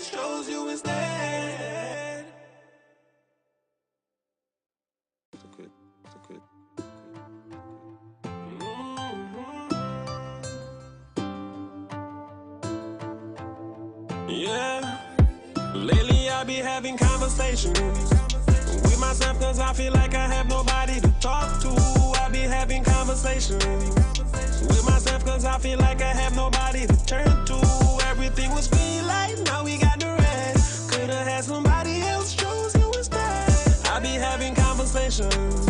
else chose you instead. Yeah, lately I be having conversations with myself cause I feel like I have nobody to talk to. I be having conversations with myself cause I feel like I have nobody to turn to. Everything was green light, now we got the red. Could've had somebody else, chose you instead. I be having conversations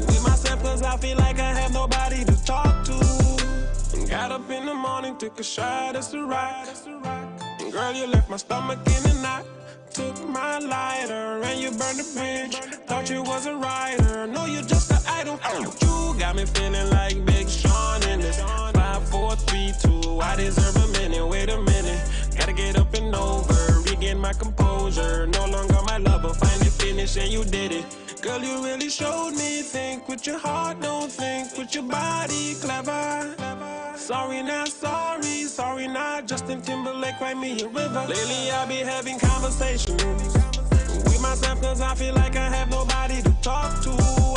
with myself cause I feel like I have nobody to talk to. Got up in the morning, took a shot at the rock. And girl, you left my stomach in a knot. Took my lighter and you burned the bridge. Thought you was a writer, no, you're just an idol. You got me feeling like Big Sean in this 5, 4, 3, 2. I deserve a minute, wait a minute. Gotta get up and over, regain my composure. No longer my lover, finally finished and you did it. Girl, you really showed me, think with your heart, don't think with your body, clever. Sorry not sorry, sorry not Justin Timberlake, write me a river. Lately I be having conversations with myself cause I feel like I have nobody to talk to.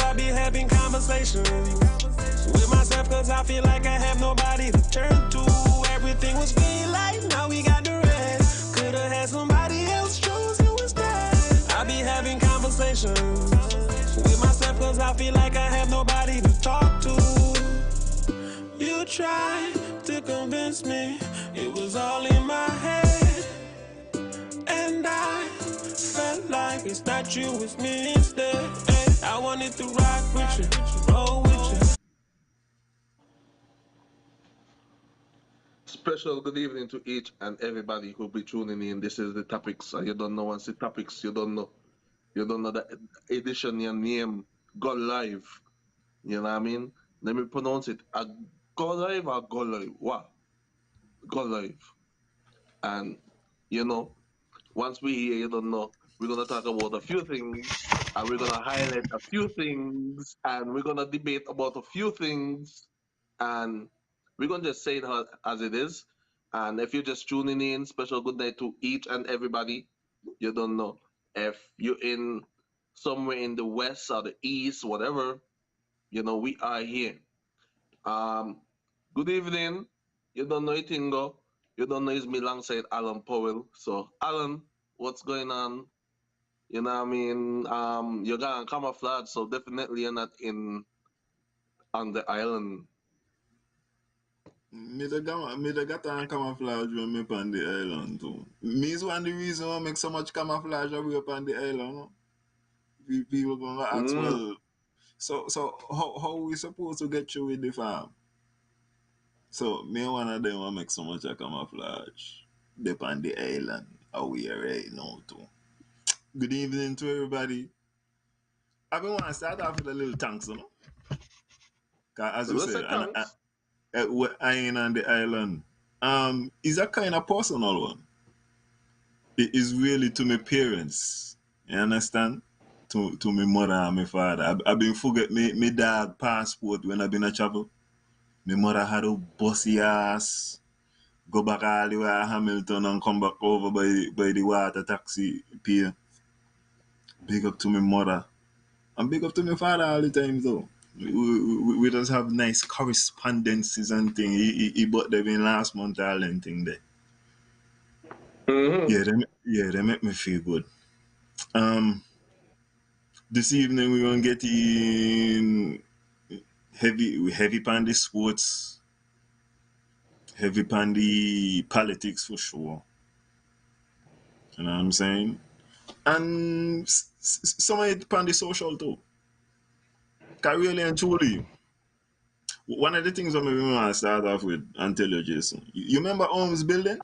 I be having conversations with myself cause I feel like I have nobody to turn to. Everything was green light, now we got the red. Could've had somebody else, chose you instead. I be having conversations with myself cause I feel like I have nobody to talk to. You tried to convince me it was all in my head, and I felt like it's not you, it's me instead. I wanted to rock with you, roll with you. Special good evening to each and everybody who be tuning in. This is the topics. You don't know what's the topics. You don't know the edition your name. Go live. You know what I mean? Let me pronounce it. Go live or go live? What? Go live. And you know, once we hear, you don't know, we're gonna talk about a few things, and we're gonna highlight a few things, and we're gonna debate about a few things, and we're gonna just say it as it is. And if you're just tuning in, special good night to each and everybody. You don't know if you're in somewhere in the west or the east, whatever. You know, we are here. Um, Good evening. You don't know Itingo. You don't know it's me alongside Alan Powell. So Alan, what's going on? You know what I mean? You're gonna camouflage, so definitely you're not in on the island. Me the got on camouflage when me on the island too. Me is one of the reason why I make so much camouflage away up on the island. No? People gonna ask, well, so how we supposed to get you with the farm? So me one of them want make so much of camouflage. They on the island away right now too. Good evening to everybody. I been want to start off with a little thanks, you know? 'Cause as you said, I ain't on the island. Is a kind of personal one. It is really to my parents. You understand? To my mother and my father. I been forget me dad passport when I been a travel. My mother had a bossy ass. Go back all the way to Hamilton and come back over by the water taxi pier. Big up to my mother. And big up to my father all the time though. We just have nice correspondences and things. He bought them in last month all and thing there. They make me feel good. This evening we're gonna get in heavy pan the sports, heavy pan the politics for sure. You know what I'm saying? And some of it pan the social too. Cause really and truly, one of the things that we want to start off with and tell you, Jason, you remember Holmes building?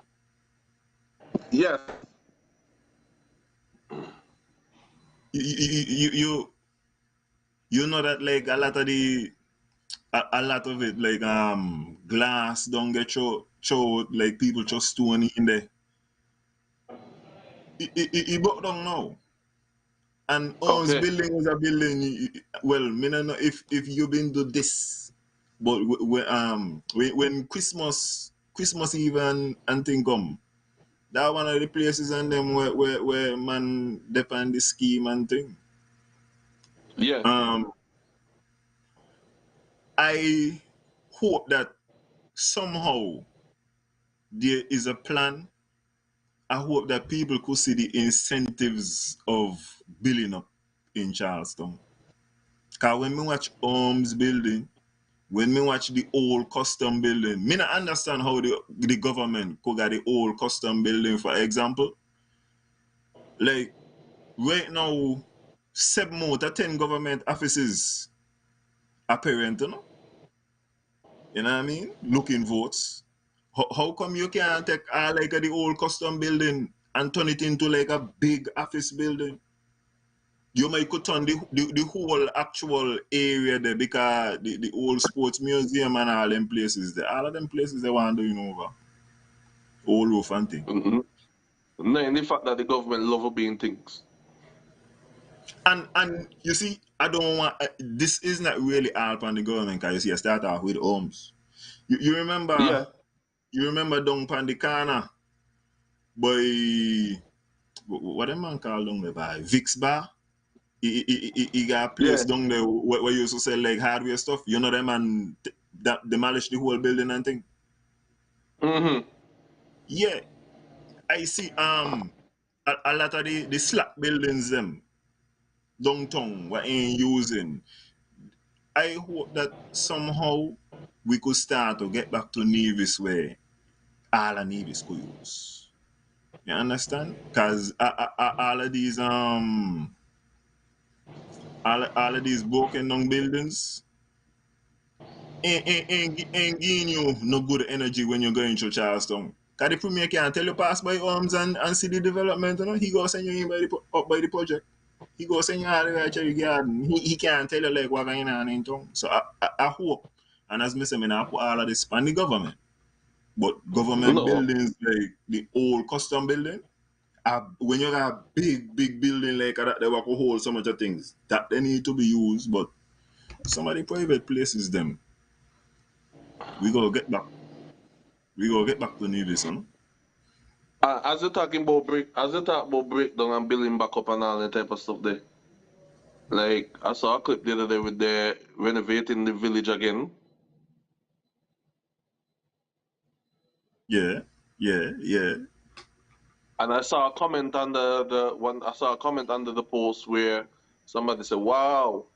Yes. You know that like a lot of it like glass don't get show like people just stone in there. It broke down now. And Holmes building was a building. Well, me don't know if you been to this, but when Christmas Eve and thing come, That one of the places and them where man depend the scheme and thing. Yeah. I hope that somehow there is a plan. I hope that people could see the incentives of building up in Charleston. Because when we watch homes building, when we watch the old custom building, me not understand how the government could get the old custom building, for example. Like, right now, 7 out of 10 government offices are parent, you know? You know what I mean? Looking votes. How come you can't take like the old custom building and turn it into like a big office building? You might could turn the whole actual area there, because the old sports museum and all them places there. All of them places they want doing over. Old roof and thing. Mm-hmm. No, in the fact that the government love being things. And you see, I don't want this is not really all on the government, because you see I start off with homes. You remember Yeah. down pan the corner by what them man call down there by Vic's Bar? He got a place Yeah. down there where you used to sell like hardware stuff. You know them and that demolish the whole building and thing. Mm-hmm. Yeah, I see. A lot of the slack buildings them downtown we ain't using. I hope that somehow we could start to get back to Nevis where all of Nevis could use. You understand? Because all of these all of these broken down buildings ain't giving you no good energy when you're going to Charlestown. Because the premier can't tell you pass by homes and see the development, you know. He go send you in up by the project. He go send you all the way to the garden. He can't tell you like what going on in town. So I hope, and as I say, I put all of this on the government. But government No. buildings like the old custom building, when you have a big building like that, they will hold so much of things that they need to be used. But some of the private places, them, we go get back. We go get back to Nevis, huh? As you talking about breakdown and building back up and all that type of stuff there. Like I saw a clip the other day with the renovating the village again. Yeah, yeah. And I saw a comment under the one. I saw a comment under the post where somebody said, "Wow,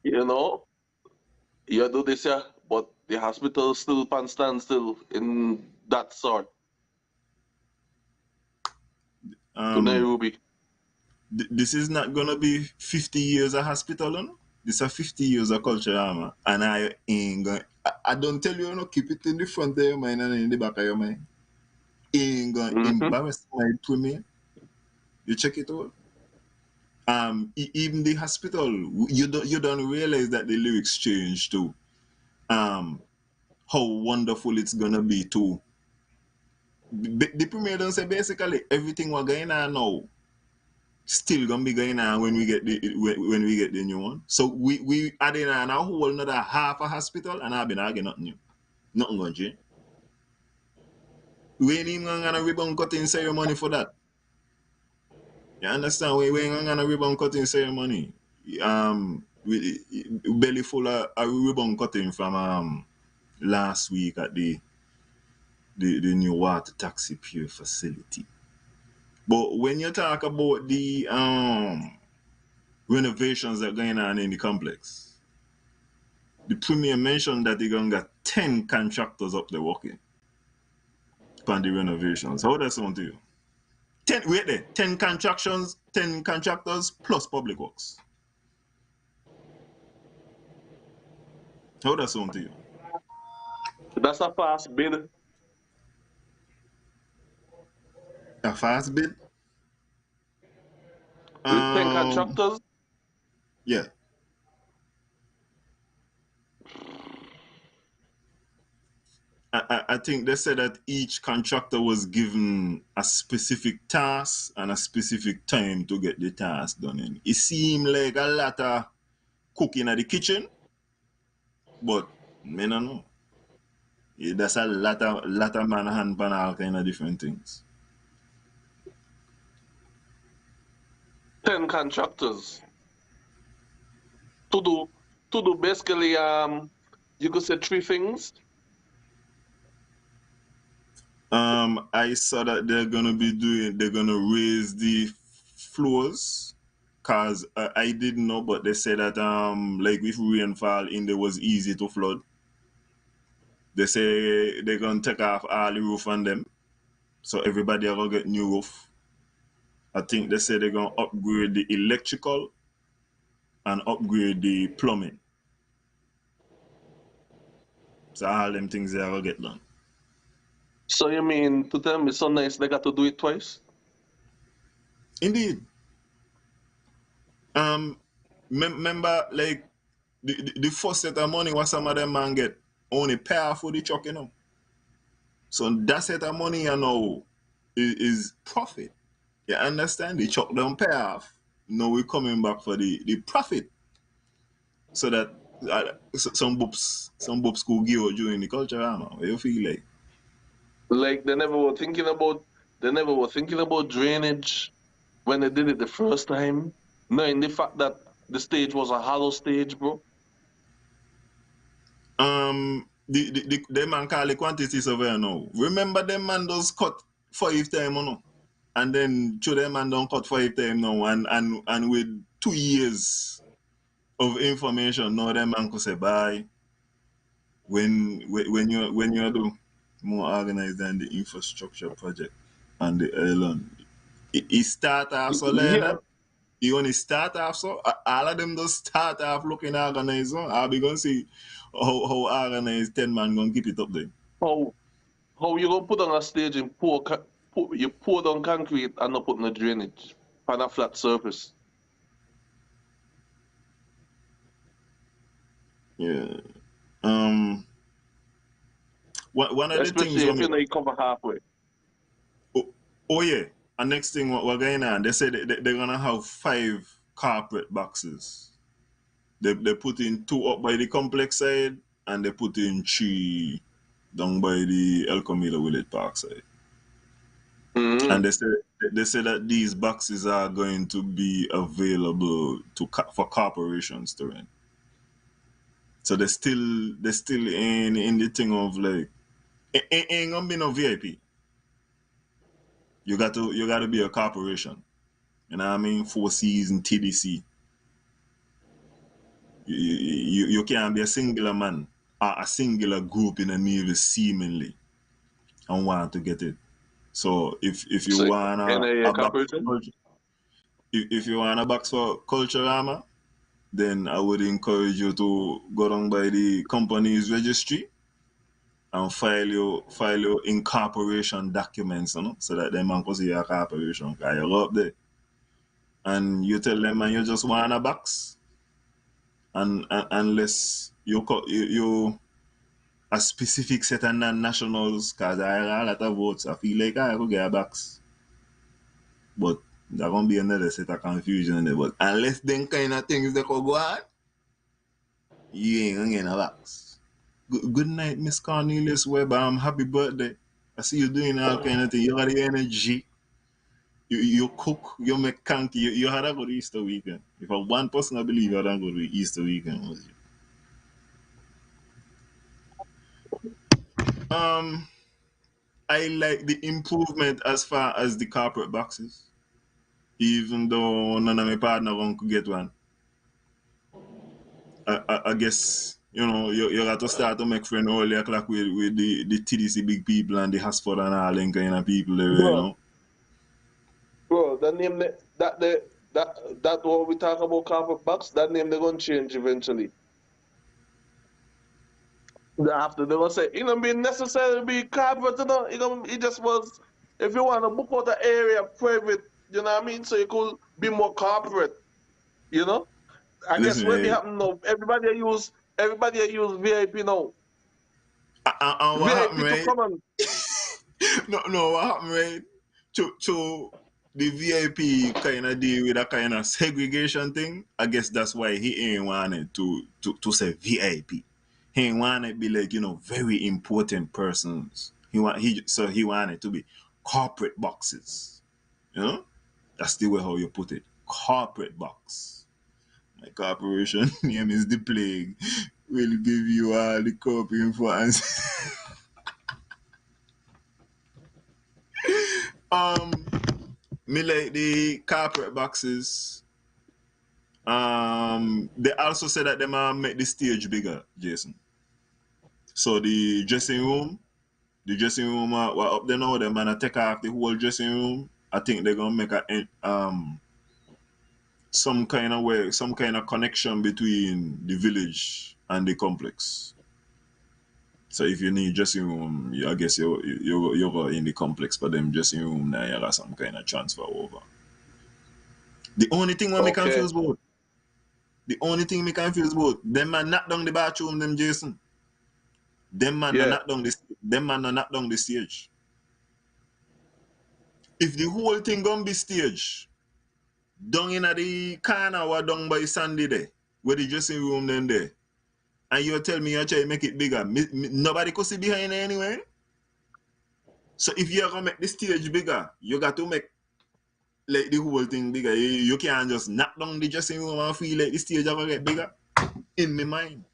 you know, you do this, yeah, but the hospital still pan standstill in that sort to Nairobi." This is not gonna be 50 years of hospital, you know? This is 50 years of culture, man. And I ain't gonna. I don't tell you, you know, keep it in the front of your mind and in the back of your mind. Ain't gonna Mm-hmm. embarrass my premier. You check it out. Even the hospital, you don't realize that the lyrics change too. How wonderful it's gonna be too. The premier don't say basically everything we're going on now still gonna be going on when we get the new one. So we adding on a whole another half a hospital, and I've been arguing nothing new. Nothing gonna change. We ain't even gonna ribbon cutting ceremony for that. You understand? We ain't gonna ribbon cutting ceremony. We belly full of a ribbon cutting from last week at the new water taxi pier facility. But when you talk about the renovations that are going on in the complex, the premier mentioned that they're going to get 10 contractors up there working on the renovations. How does that sound to you? 10 contractions, 10 contractors plus public works. How does that sound to you? That's a fast bid. A fast bid? With 10 contractors. Yeah. I think they said that each contractor was given a specific task and a specific time to get the task done in. It seemed like a lot of cooking at the kitchen, but I don't know. That's a lot of man hand pan all kind of different things. 10 contractors to do basically you could say three things. I saw that they're gonna raise the floors, cause I didn't know, but they said that like if rainfall in there was easy to flood. They say they're gonna take off all the roof on them, so everybody are gonna get new roof. I think they say they're gonna upgrade the electrical and upgrade the plumbing. So all them things they are gonna get done. So you mean to tell me so nice they got to do it twice? Indeed. Remember like the first set of money what some of them man get only pay off for the truck, you know. So that set of money, you know, is profit. You understand? The truck don't pay off. Now we're coming back for the profit. So that some books could give out during the culture, what you feel like? Like they never were thinking about drainage when they did it the first time, knowing the fact that the stage was a hollow stage, bro. The man call the quantity surveyor now. Remember them man does cut 5 times, you know? And then to them man don't cut 5 times now, and with 2 years of information, now them man could say bye. When you do more organized than the infrastructure project and the island, it start off so Yeah. like you only start off so all of them just start off looking organized. So I'll be gonna see how organized 10 man gonna keep it up there. How you gonna put on a stage and you pour down concrete and not put no drainage on a flat surface? Yeah. One of the things Especially if you know you cover halfway. oh yeah, and next thing what we're going on, they said they're gonna have 5 carpet boxes. They put in 2 up by the complex side and they put in 3 down by the El Camino Village Park side. Mm-hmm. And they say that these boxes are going to be available for corporations to rent. So they still in the thing of like ain't gonna be no VIP. You got to be a corporation. You know what I mean? 4 Cs and TDC. You can't be a singular man or a singular group in a Navy seemingly and want to get it. So if you So, want NIA a box corporation? for culture, if you want a box for Culturama, then I would encourage you to go down by the company's registry and file your incorporation documents, you know, so that they man can see your corporation. Because you go up there and you tell them man you just want a box, and unless you a specific set of non-nationals, because I have a lot of votes, I feel like I could get a box. But there's going to be another set of confusion there. But unless them kind of things that could go on, you ain't going to get a box. Good night, Miss Cornelius Webber. Happy birthday. I see you doing all kind of things. You got the energy. You cook, you make kanky. You had a good Easter weekend. If I one person I believe you had a good Easter weekend, was you? I like the improvement as far as the corporate boxes, even though none of my partner could get one. I guess you got to start to make friends early o'clock with the TDC big people and the Hasford and all them kind of people there, you know. Bro, that name that what we talk about carpet box, that name they're gonna change eventually. After they're gonna say, it gonna be necessary to be carpet, you know, it just was if you want to book out the area private, you know what I mean? So you could be more corporate, you know? I guess Listen, what be happening now, everybody use VIP now. and what happened, VIP to right? come on. No, what happened, right? To the VIP kind of deal with a kind of segregation thing. I guess that's why he ain't wanted to say VIP. He want it be like, very important persons. He want it to be corporate boxes. That's the way how you put it. Corporate box. My corporation name is the plague. Will give you all the corporate info and me like the corporate boxes. They also said that they might make the stage bigger, Jason. So the dressing room are up there now. They're gonna take off the whole dressing room. I think they're gonna make some kind of connection between the village and the complex. So if you need dressing room, I guess you go in the complex, but them dressing room now you got some kind of transfer over. The only thing what me confused about, them man knock down the bathroom, them Jason. Them man knock down the stage. If the whole thing gonna be stage, down in the corner or down by Sandy there, where the dressing room then there, and you tell me you try to make it bigger, nobody could see behind it anyway. So if you're gonna make the stage bigger, you got to make like the whole thing bigger. You can't just knock down the dressing room and feel like the stage is gonna get bigger. In my mind,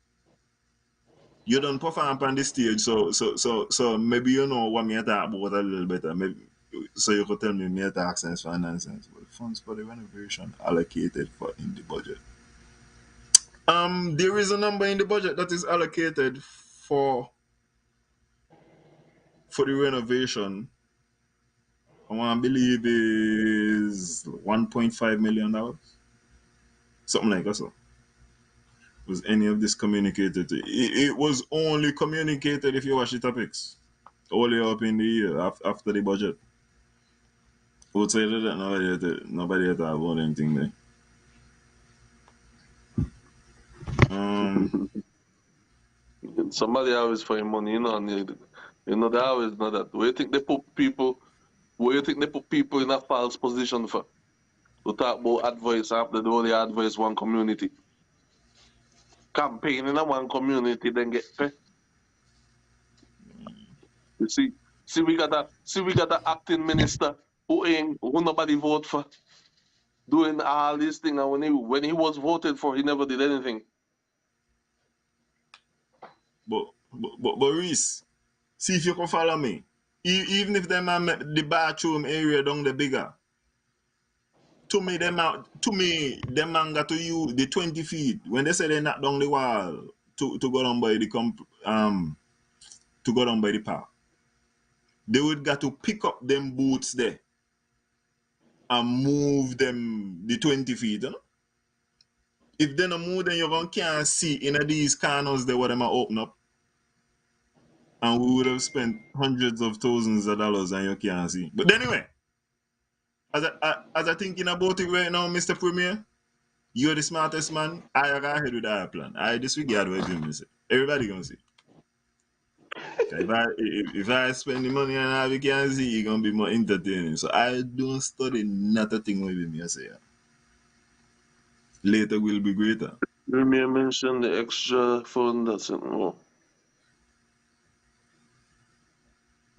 you don't perform on the stage, so maybe you know what me talk about a little better. Maybe so you could tell me talk sense for nonsense. Well, funds for the renovation allocated in the budget. There is a number in the budget that is allocated for the renovation. I want to believe is $1.5 million. Something like that. So. Was any of this communicated to it was only communicated if you watch the topics. Only up in the year after the budget. Outside of that, nobody had about anything there. Somebody always find money, they always know that. Where you think they put people in a false position for? To talk about advice after they only advise one community. Campaign in one community, then get paid. You see, we got a acting minister who nobody vote for, doing all these things, and when he was voted for, he never did anything. But Reese, see if you can follow me. Even if them make the bathroom area down the bigger, to me them man got to use the 20 feet when they say they knock down the wall to go down by the to go down by the park. They would got to pick up them boots there and move them the 20 feet. If they don't move, then you can't see in these corners there what them are open up. And we would have spent hundreds of thousands of dollars and you can't see. But anyway, as I thinking about it right now, Mr. Premier, you're the smartest man. I got ahead with our plan. I disregard what you say. Everybody gonna see. If I spend the money and I can see, it's gonna be more entertaining. So I don't study not a thing with me. I say later will be greater. You may mention the extra fund that's in more.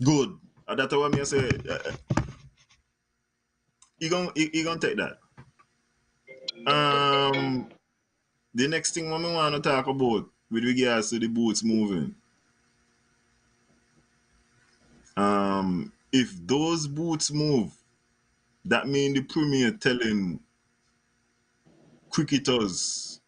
Good. That's what I say. He gonna take that. The next thing we want to talk about with regards to the boots moving. If those boots move, that means the Premier telling cricketers,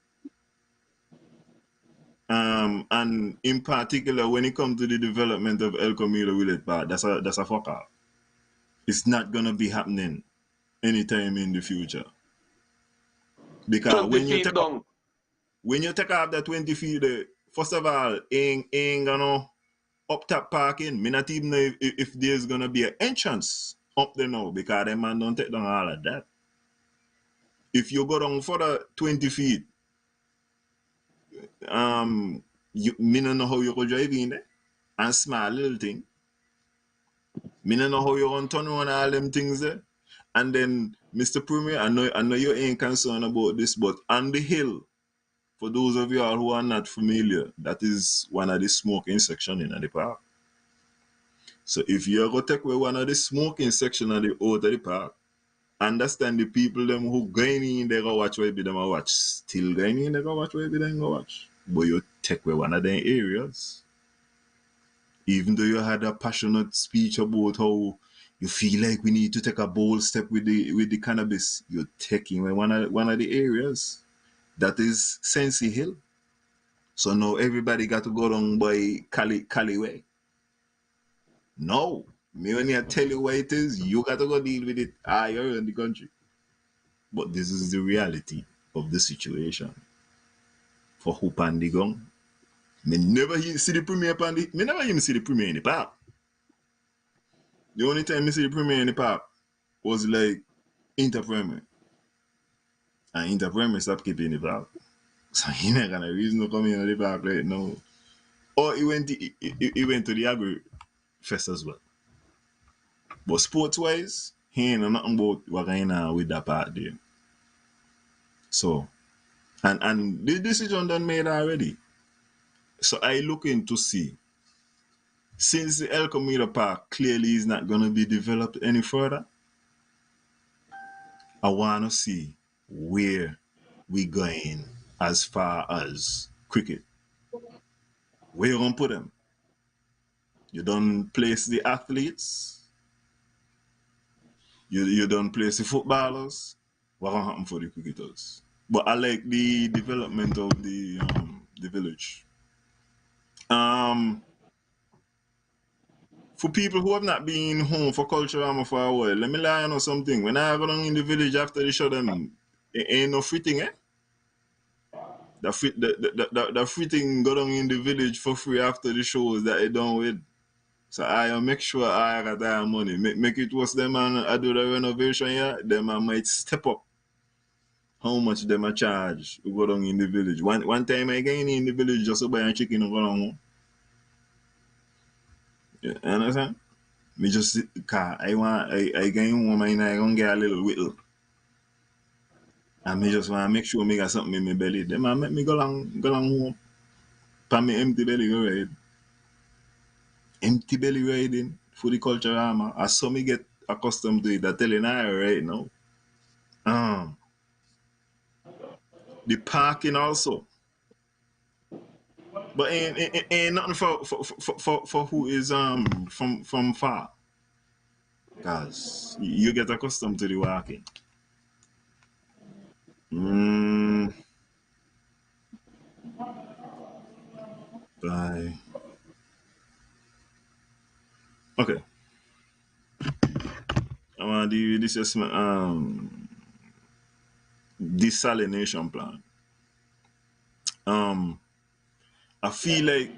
and in particular when it comes to the development of El Camilo Willet Park, that's a fuck up. It's not gonna be happening anytime in the future. Because when you take off that 20 feet, first of all, ain't gonna up top parking. Me not even know if there's gonna be an entrance up there now, because them man don't take down all of that. If you go down for the 20 feet, me don't know how you go drive in there and small little thing. Me don't know how you gonna turn on all them things there. And then, Mr. Premier, I know you ain't concerned about this, but on the hill, For those of y'all who are not familiar, that is one of the smoking section in the park. So if you go take away one of the smoking section of the out of the park, understand the people them who going in they go watch what be them a watch. Still going in they go watch what be them go watch. But you take away one of them areas. Even though you had a passionate speech about how you feel like we need to take a bold step with the cannabis, you're taking away one of the areas. That is Sensi Hill. So now everybody got to go down by Cali way. No. Me only tell you what it is, you got to go deal with it higher in the country. But this is the reality of the situation. For who Pandigong, me never see the premier Pandi. Me never even see the premier in the park. The only time I see the premier in the park was like Interpremier. And Interpremier stopped keeping the park. So he not gonna reason to come in the park right now. Or he went to the Agri Fest as well. But sports wise, he ain't know nothing about what going on with that part there. So and the decision done made already. So I looking to see, since the El Camino Park clearly is not gonna be developed any further, I wanna see where we going as far as cricket. Where you gonna put them? You don't place the athletes. You don't place the footballers. What gonna happen for the cricketers? But I like the development of the village. For people who have not been home for culture for a while, let me lie you know something. When I go down in the village after the show them, it ain't no fitting, eh? The fitting go down in the village for free after the shows that they done with. So I make sure I got that money. Make it was them and I do the renovation here, them I might step up how much them I charge to go down in the village. One time I get in the village just to buy a chicken and go down home. You understand? Me just car I get in home and I gonna get a little whittle. And me just want to make sure me got something in my belly. Them I make me go along home. Pa me empty belly go ride. Empty belly riding for the culture armor. I saw me get accustomed to it. I telling I right now. The parking also. But ain't nothing for who is from far. Cause you get accustomed to the walking. Bye. Okay. I want to do this desalination plant. I feel like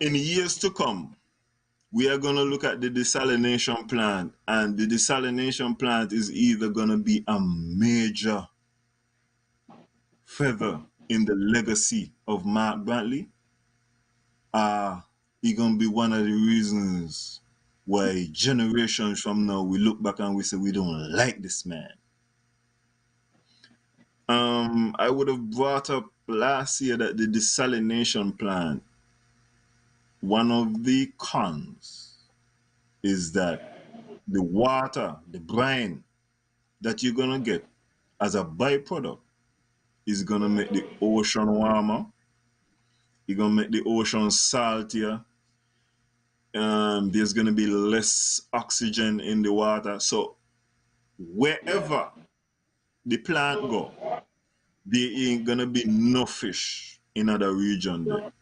in years to come, we are gonna look at the desalination plant, and the desalination plant is either gonna be a major feather in the legacy of Mark Brantley, it's gonna be one of the reasons why generations from now we look back and we say we don't like this man. I would have brought up last year that the desalination plant, one of the cons is that the water, the brine that you're gonna get as a byproduct is gonna make the ocean warmer. It's gonna make the ocean saltier. There's gonna be less oxygen in the water. So wherever the plant go, there ain't gonna be no fish in other region there.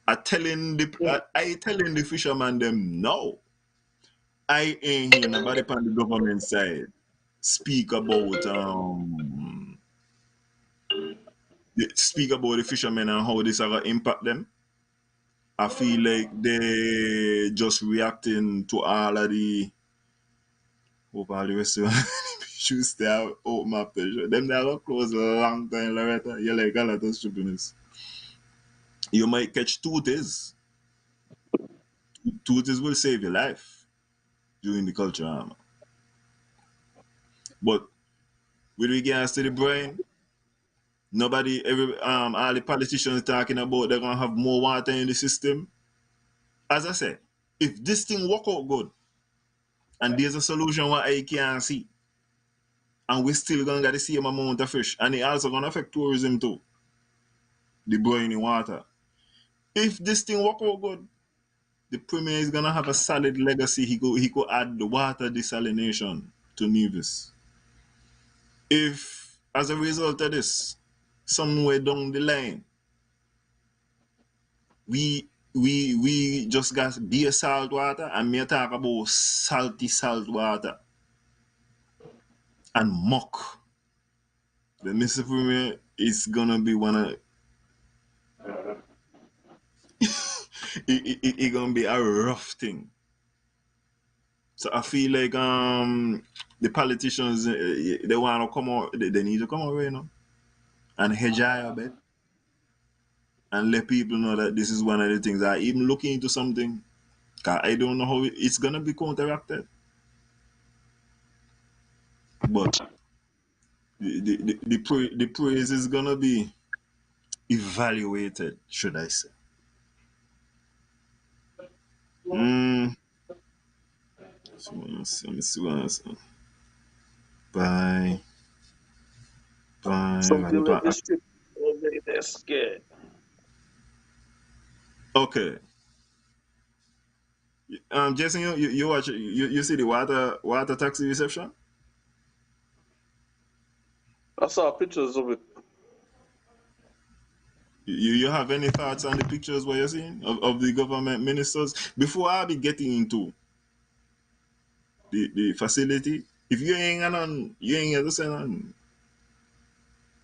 I telling the fisherman them no. I ain't hear nobody on the government side speak about the fishermen and how this are gonna impact them. I feel like they just reacting to all of the hope all the restaurant should stay out open after the show. Them they are close a long time, Loretta. You like a lot of stupidness. You might catch tooties. Tooties will save your life during the culture armor. But with regards to the brain. Nobody, all the politicians talking about they're gonna have more water in the system. As I said, if this thing work out good, and there's a solution what I can't see, and we still gonna get the same amount of fish, and it also gonna affect tourism too, the briny water. If this thing work out good, the premier is gonna have a solid legacy. He could add the water desalination to Nevis. If as a result of this, somewhere down the line, we just got beer salt water, and me talk about salty salt water and muck. The Mr. Premier is gonna be one of it gonna be a rough thing. So I feel like the politicians they wanna come out, they need to come out, you know, and hedge a bit and let people know that this is one of the things. I even looking into something. Cause I don't know how it's gonna be counteracted, but the praise is gonna be evaluated, should I say? So let me see what else. Bye. Something like this shit over there scared. Okay. Jason, you watch you see the water taxi reception? I saw pictures of it. You have any thoughts on the pictures what you're seeing of the government ministers? Before I be getting into the facility, if you ain't on you ain't ever saying on,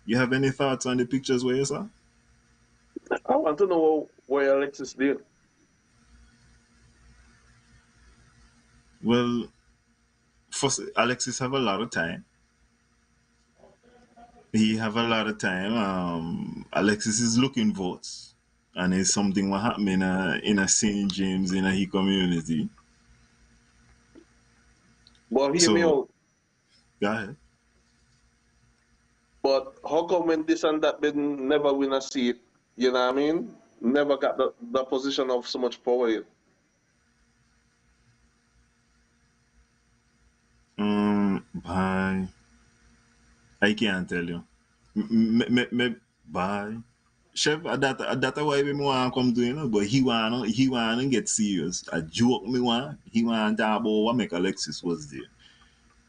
you have any thoughts on the pictures where you saw? I want to know where Alexis did. Well, first Alexis have a lot of time. He have a lot of time. Alexis is looking votes, and it's something what happened in a St. James in a he community. But hear me So out. go ahead. But how come when this and that been never win a seat? You know what I mean? Never got the position of so much power yet. Bye. I can't tell you. Bye. Chef, that why we want to come to, you know, but he wanna get serious. A joke me want. He want to talk about what make Alexis was there.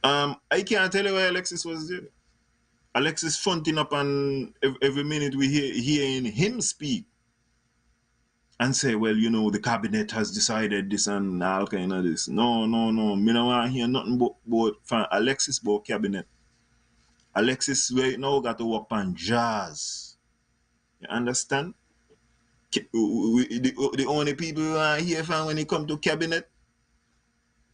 I can't tell you why Alexis was there. Alexis fronting up, and every minute we hearing him speak and say, well, you know, the cabinet has decided this and all kind of this. No. Me no want to hear nothing but from Alexis about cabinet. Alexis right now got to work on jazz. You understand? The only people who are here from when it come to cabinet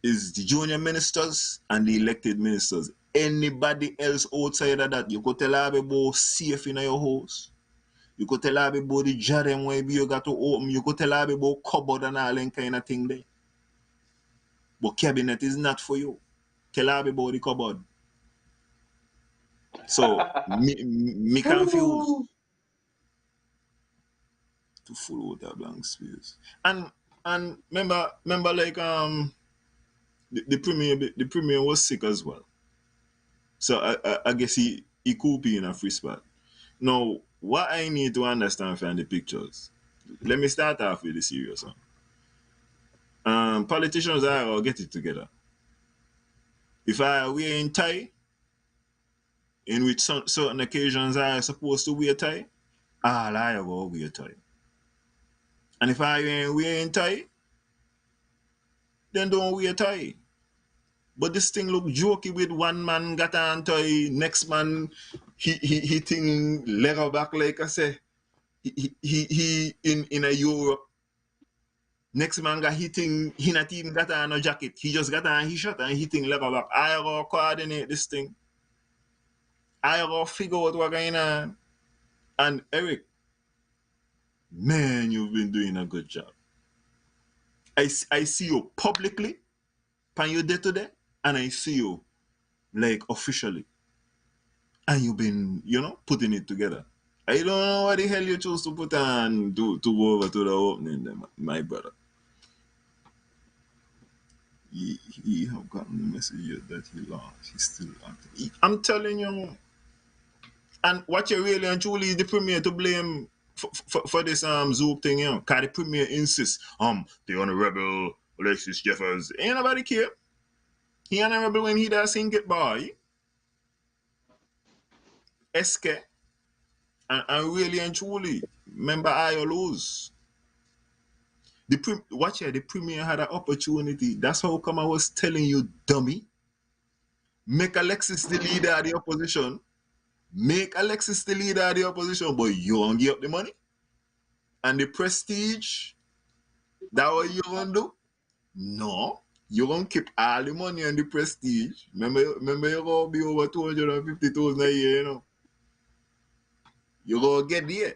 is the junior ministers and the elected ministers. Anybody else outside of that, you could tell her about safe in your house. You could tell her about the jar them where you got to open. You could tell her about cupboard and all that kind of thing there. But cabinet is not for you. Tell her about the cupboard. So me confused to full water blank space. And remember like the premier was sick as well. So I guess he could be in a free spot. Now, what I need to understand from the pictures, let me start off with the serious one. Politicians are all get it together. If I wear in tie, in which certain occasions I are supposed to wear tie, all I will wear tie. And if I ain't wearing tie, then don't wear tie. But this thing look jokey with one man got on tie, next man he thing leather back like I say. He in a Europe. Next man got hitting, he not even got on a jacket. He just got on his shirt and hitting leather back. I gotta coordinate this thing. I gotta figure out what's going on. And Eric, man, you've been doing a good job. I see you publicly, pan your day to day, and I see you like officially. and you've been, putting it together. I don't know what the hell you chose to put on to go over to the opening, then, my brother. He have gotten the message that he lost. He's still active. I'm telling you, and what you really and truly is the premier to blame for this Zoop thing, Cause the premier insists, the honorable Alexis Jeffers. Ain't nobody care. He honorable when he does sing it, boy. SK. And really and truly, remember I lose. The premier had an opportunity. That's how come I was telling you, dummy. Make Alexis the leader of the opposition. Make Alexis the leader of the opposition, but you won't give up the money and the prestige. That what you gonna do? No, you gonna keep all the money and the prestige. Remember you're gonna be over 250,000 a year, You gonna get there.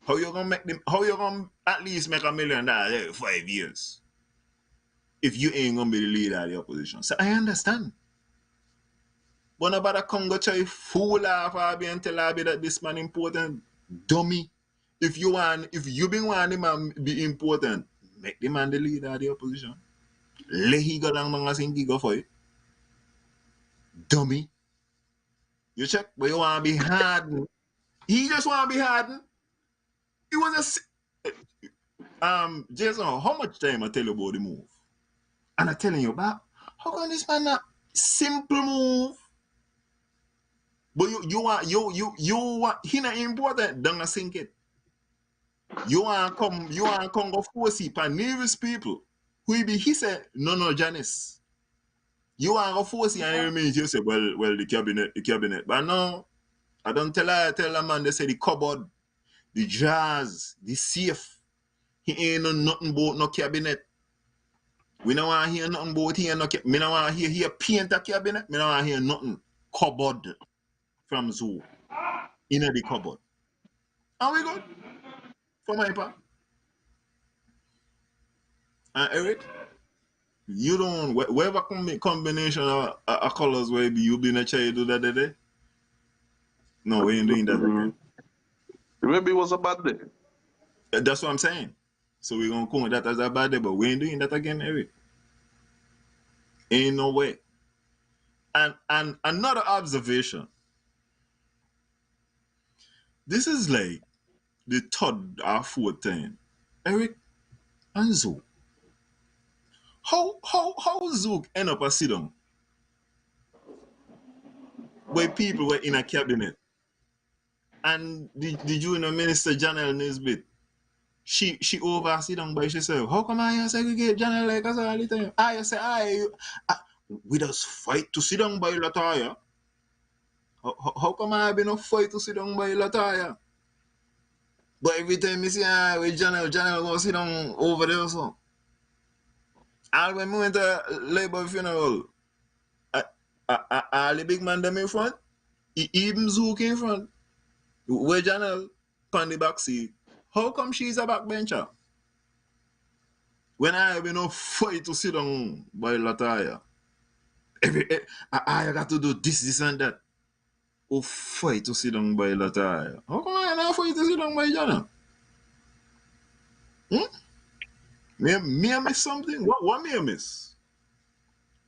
How you gonna at least make $1 million every 5 years? If you ain't gonna be the leader of the opposition. So I understand. But nobody come go try fool off Abby and tell Abby that this man important. Dummy. If you been want the man be important, make the man the leader of the opposition. Let he go down and sing go for it. Dummy. You check, but you want to be hardened. He just want to be hardened. It was Jason, how much time I tell you about the move? And I'm telling you about how come this man not simple move? But you want he not important, don't sink it. You want come go force it and nearest people. Who be he said, no, Janice. You want to force it and it remains you say, well, the cabinet. But no, I don't tell a man they say the cupboard, the jars, the safe. He ain't no nothing about no cabinet. We don't want to hear nothing about here no cabinet. Me don't want to hear paint a cabinet. Me don't want to hear nothing. Cupboard from Zoo. In the cupboard. And we good. For my part. And Eric, you don't whatever combination of colors where you been a child do that today? No, we ain't doing that again. Maybe it was a bad day. That's what I'm saying. So we're gonna call that as a bad day, but we ain't doing that again, Eric. Ain't no way. And another observation. This is like the third or fourth time. Eric and Zook. How Zook end up a sit down where people were in a cabinet and the junior minister Janelle Nisbet, she over sit down by herself. How come I segregate Janelle like us all the time? I say we just fight to sit down by Lataya. How come I been a fight to sit down by Lataya? But every time I see with Janelle gonna sit down over there so. And when we went to Labour funeral, all the big man them in front, even Zook in front, where Janelle on the back seat. How come she's a backbencher? When I have no fight to sit down by Lataya, I got to do this and that. Oh, fight to sit down by Lataya. How come I not fight to sit down by Janelle? Me I miss something? What me I miss?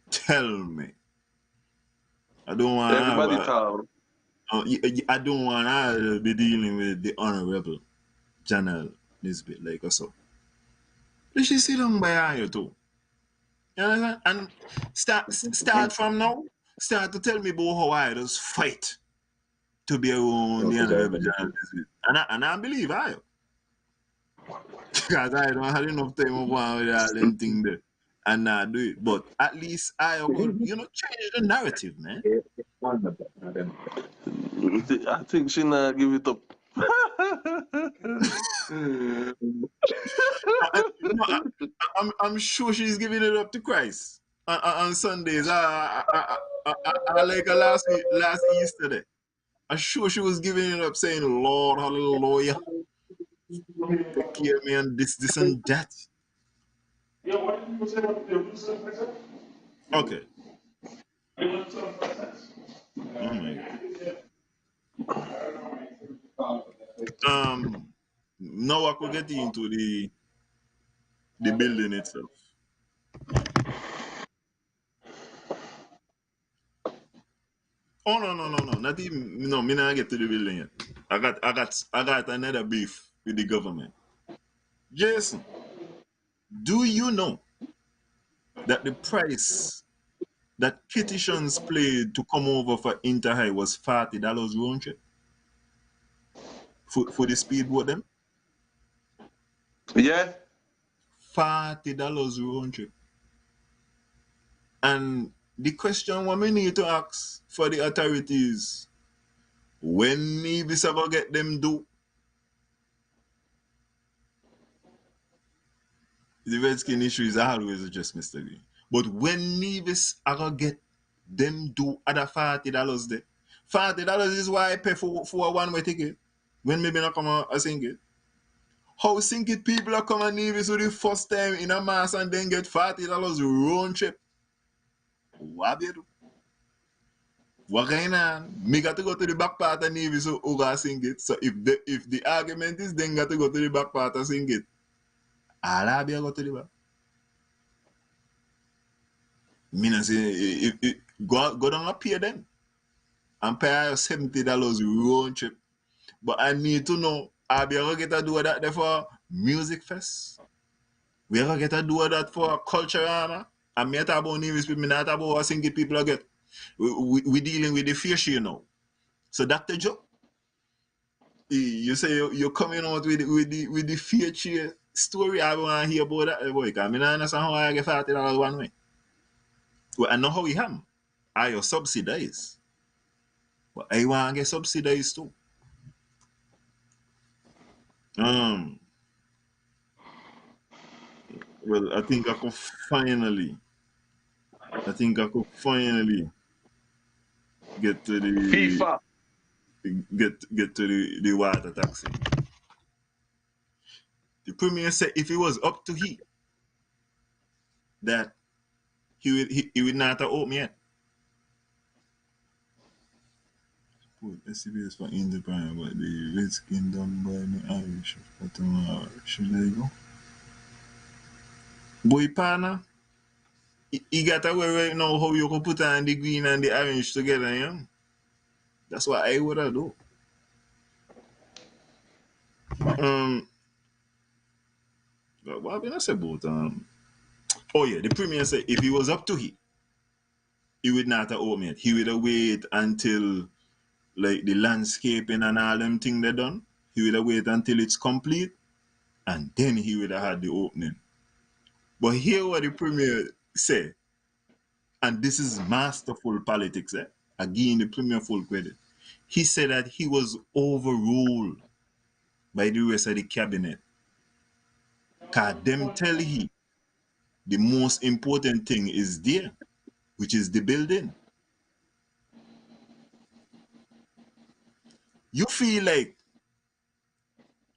Tell me. I don't want Everybody talk. I don't want to be dealing with the honorable Janelle Nisbet like us. So she sit down by her too. You understand? And start from now. Start to tell me about how I just fight to be around the honorable Janelle Nisbet. And I believe I. Because I don't have enough time to go on with all them things there and not do it. But at least I could, change the narrative, man. I think she not give it up. I'm sure she's giving it up to Christ on Sundays. I like her last Easter day. I'm sure she was giving it up, saying, "Lord, hallelujah, take care of me and this and that." Yeah, what did you say about the Okay. Oh my God. Now I could get into the building itself. Oh no. Not even no, me not get to the building yet. I got another beef with the government. Jason, do you know that the price that petitions played to come over for Inter-High was $40 round trip for the speedboat them? Yeah. $40 round trip. And the question what we need to ask for the authorities, when Nevis ever get them do, the Redskin issue is always just Mr. Green. But when Nevis ever get them do other $40 there, $40 is why I pay for a one-way ticket when maybe not come a sing it. How sink it people are coming Nevis for the first time in a mass and then get $40 round trip? What do you do? What going on? Me got to go to the back part of Navy so Uga sing it. So if the argument is then got to go to the back part and sing it, I'll be go to the back. Me not say go down and pay them and pay $70 round trip. But I need to know I'll be able to get to do that there for music fest. We ever get to do that for culture honor. And me talk about Nevis people, me not talk about what sing it people get. We dealing with the fair share now. So Dr. Joe, you say you're coming out with the future story. I want to hear about that, boy. Because I don't understand how I get $40 one way. Well, I know how we have. I you subsidize. But I want to get subsidized too. Well, I think I could finally get to the FIFA. get to the water taxi. The premier said if it was up to he, that he would not have opened yet. SBS for independent, but the Redskin done by the Irish. Should I go? Boy, partner, he got away right now how you can put on the green and the orange together, yeah? That's what I would have do. What have I say about oh yeah, the premier said if he was up to he would not have opened yet. He would have wait until like the landscaping and all them things they done. He would have wait until it's complete and then he would have had the opening. But hear what the premier said, and this is masterful politics. Again, the premier full credit. He said that he was overruled by the rest of the cabinet. Because them tell he the most important thing is there, which is the building. You feel like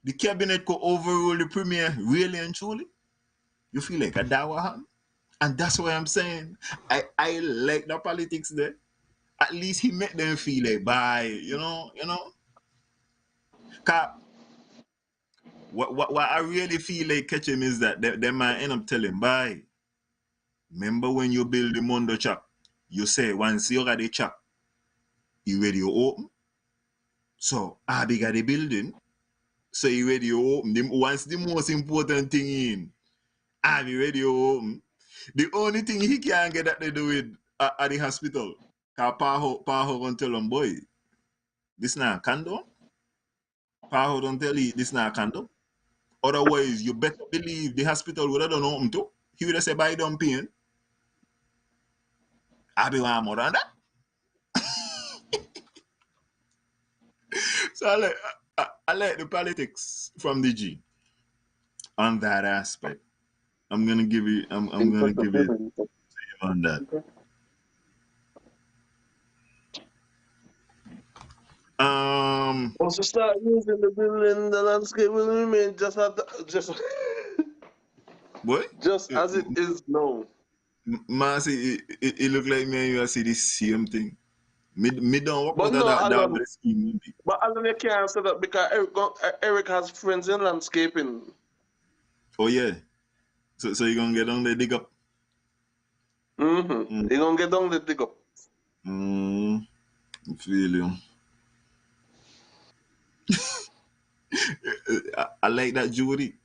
the cabinet could overrule the premier really and truly? You feel like a dawa hand? And that's why I'm saying I like the politics there. At least he made them feel like bye, you know. Cause what I really feel like catching is that they might end up telling bye. Remember when you build the Mondo chap, you say once you got the chap, you ready to open. So I got the building, so you ready to open. Once the most important thing in, I be ready to open. The only thing he can't get that they do with at the hospital, cause Paho gonna tell him, boy, this not condo. Paho don't tell you this not condo. Otherwise, you better believe the hospital would have done open too. He would have said, buy down pain. I be one more than that. So I like the politics from the G on that aspect. I'm gonna give it on that. Once you start using the building, the landscape will remain just Boy, just as it is now. Marcy, it look like me and you see the same thing. Me don't work But out of no, that Alan, best scheme. but Alan, you can't say that because Eric has friends in landscaping. Oh yeah. So you're gonna get on the dig up. Mm-hmm. You're gonna get down the dig up. I feel you. I like that Judy.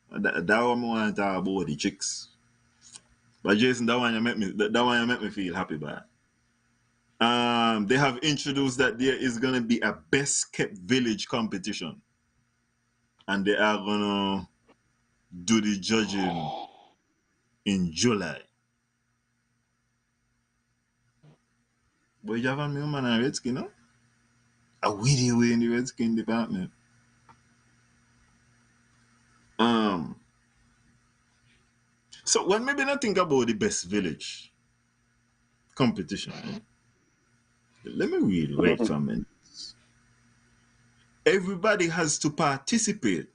That one I want to talk about the chicks. But Jason, that one you make me feel happy about. They have introduced that there is gonna be a best kept village competition, and they are gonna do the judging in July. But you have a man a Redskin, no? A weedy way in the Redskin department. So when maybe not think about the best village competition, eh? Let me read right Mm-hmm. from it. Everybody has to participate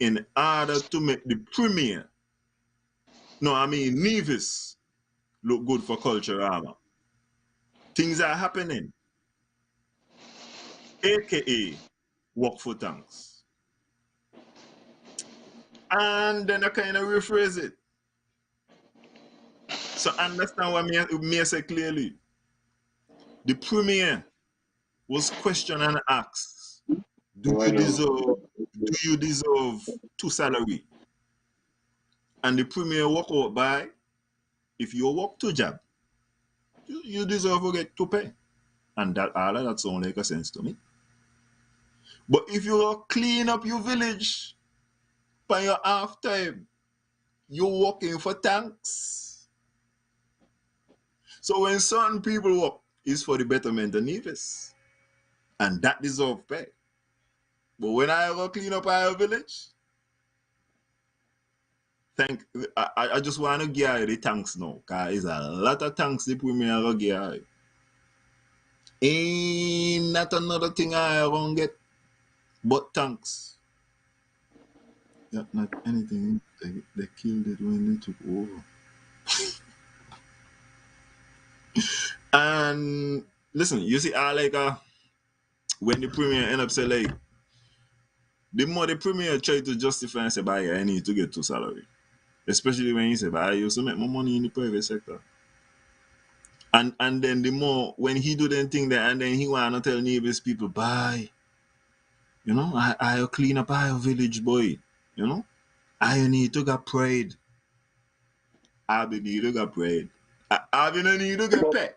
in order to make the premier, no, I mean Nevis, look good for culture armor. Things are happening, aka work for tanks. And then I kind of rephrase it. So understand what me say clearly. The premier was questioned and asked, I know. do you deserve two salary? And the premier walk out by, if you work two job, you deserve to get to pay. And that all of that sound like a sense to me. But if you clean up your village by your half time, you're working for tanks. So when certain people work, it's for the betterment of Nevis. And that deserve pay. But when I go clean up our village, I just want to give you the tanks now. Because it's a lot of tanks the premier go give you. Ain't not another thing I won't get but tanks. Not anything. They killed it when they took over. And listen, you see, I like when the premier end up say like, the more the premier try to justify and say, "Buy, I need to get two salary," especially when you say, "Buy, I used to make more money in the private sector." And then the more when he do them thing there, and then he wanna tell neighbors people, "Buy, you know, I clean up our village, boy, you know, I need to get pride. I be need to get pride. I be no need to get But, pay.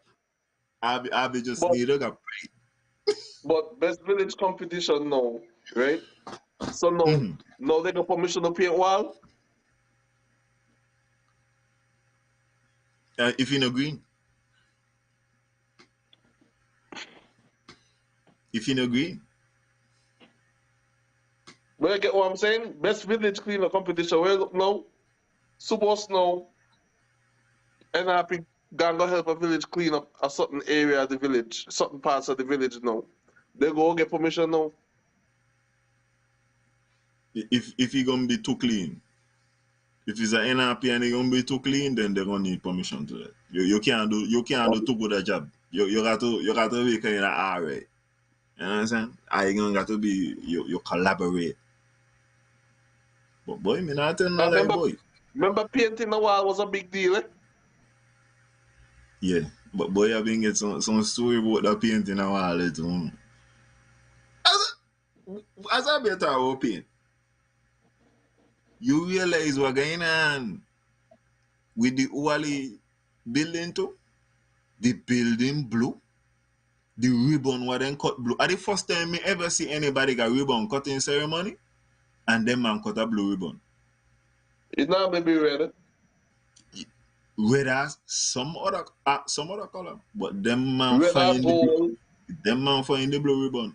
I be just but need to get pride." but best village competition now, right? So now they got permission to paint wall. If you no green, if you no green. But you get what I'm saying? Best village cleaner competition. Where look now? Supposed now NRP gonna help a village clean up a certain area of the village, certain parts of the village now. They go get permission now. If he gonna be too clean, if it's an NRP and he gonna be too clean, then they're gonna need permission to that. You can't do too good a job. You got to be kind of alright. You know what I'm saying? I gonna got to be you collaborate. But boy, me not tell no I lie, boy. remember painting the wall was a big deal, eh? Yeah, but boy, I've been get some story about that painting a while later. As I better about paint, you realize what going on with the Wally building too? The building blue. The ribbon what then cut blue. At the first time me ever see anybody got ribbon cutting ceremony and them man cut a blue ribbon. It now may be red. Whereas some other color, but Red or gold. them man find the blue ribbon.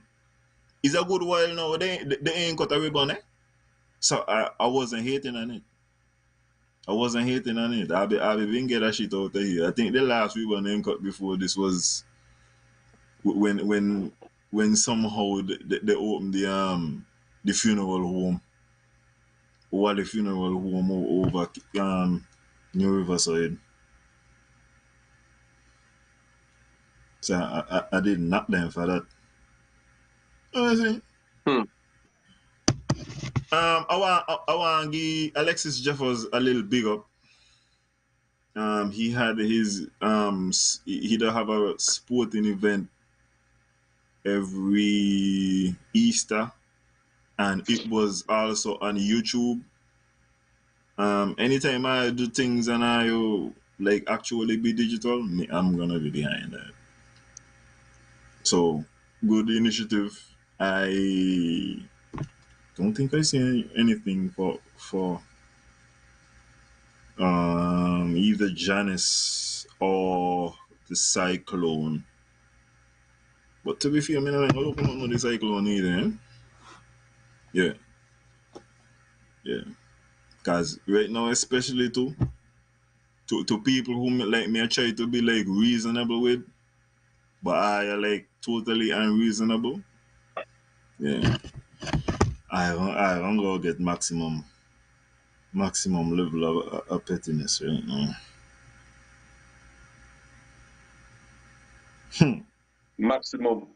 It's a good while now. They ain't cut a ribbon, eh? So I wasn't hating on it. I wasn't hating on it. I be been get that shit out of here. I think the last ribbon they cut before this was when somehow they opened the funeral home or the funeral home over New Riverside. So I did not them for that. Honestly. Hmm. I want to give Alexis Jeffers a little big up. He had his he don't have a sporting event every Easter, and it was also on YouTube. Anytime I do things and I like actually be digital, I'm gonna be behind that. So good initiative. I don't think I see anything for either Janice or the Cyclone. But to be fair, I mean, I don't know the Cyclone either. Eh? Yeah, yeah. Because right now, especially to people who like me, I try to be like reasonable with, but I are like totally unreasonable. Yeah, I don't go get maximum level of pettiness right now. Maximum.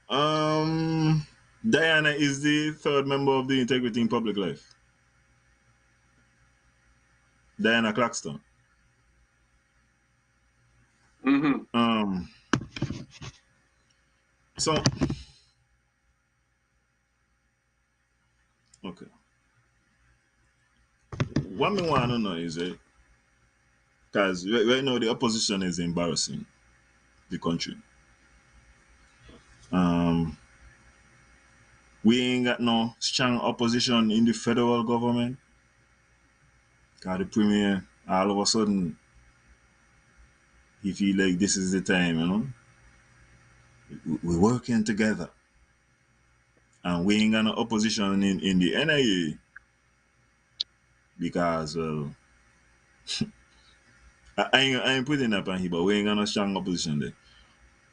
um, Diana is the third member of the Integrity in Public Life. Diana Claxton. Mm-hmm. Um, so okay, what me want to know is because right now the opposition is embarrassing the country. Um, we ain't got no strong opposition in the federal government. Cause the premier all of a sudden he feel like this is the time, you know. We're working together, and we ain't got no opposition in the NIA because well, I ain't putting that on here, but we ain't got no strong opposition there.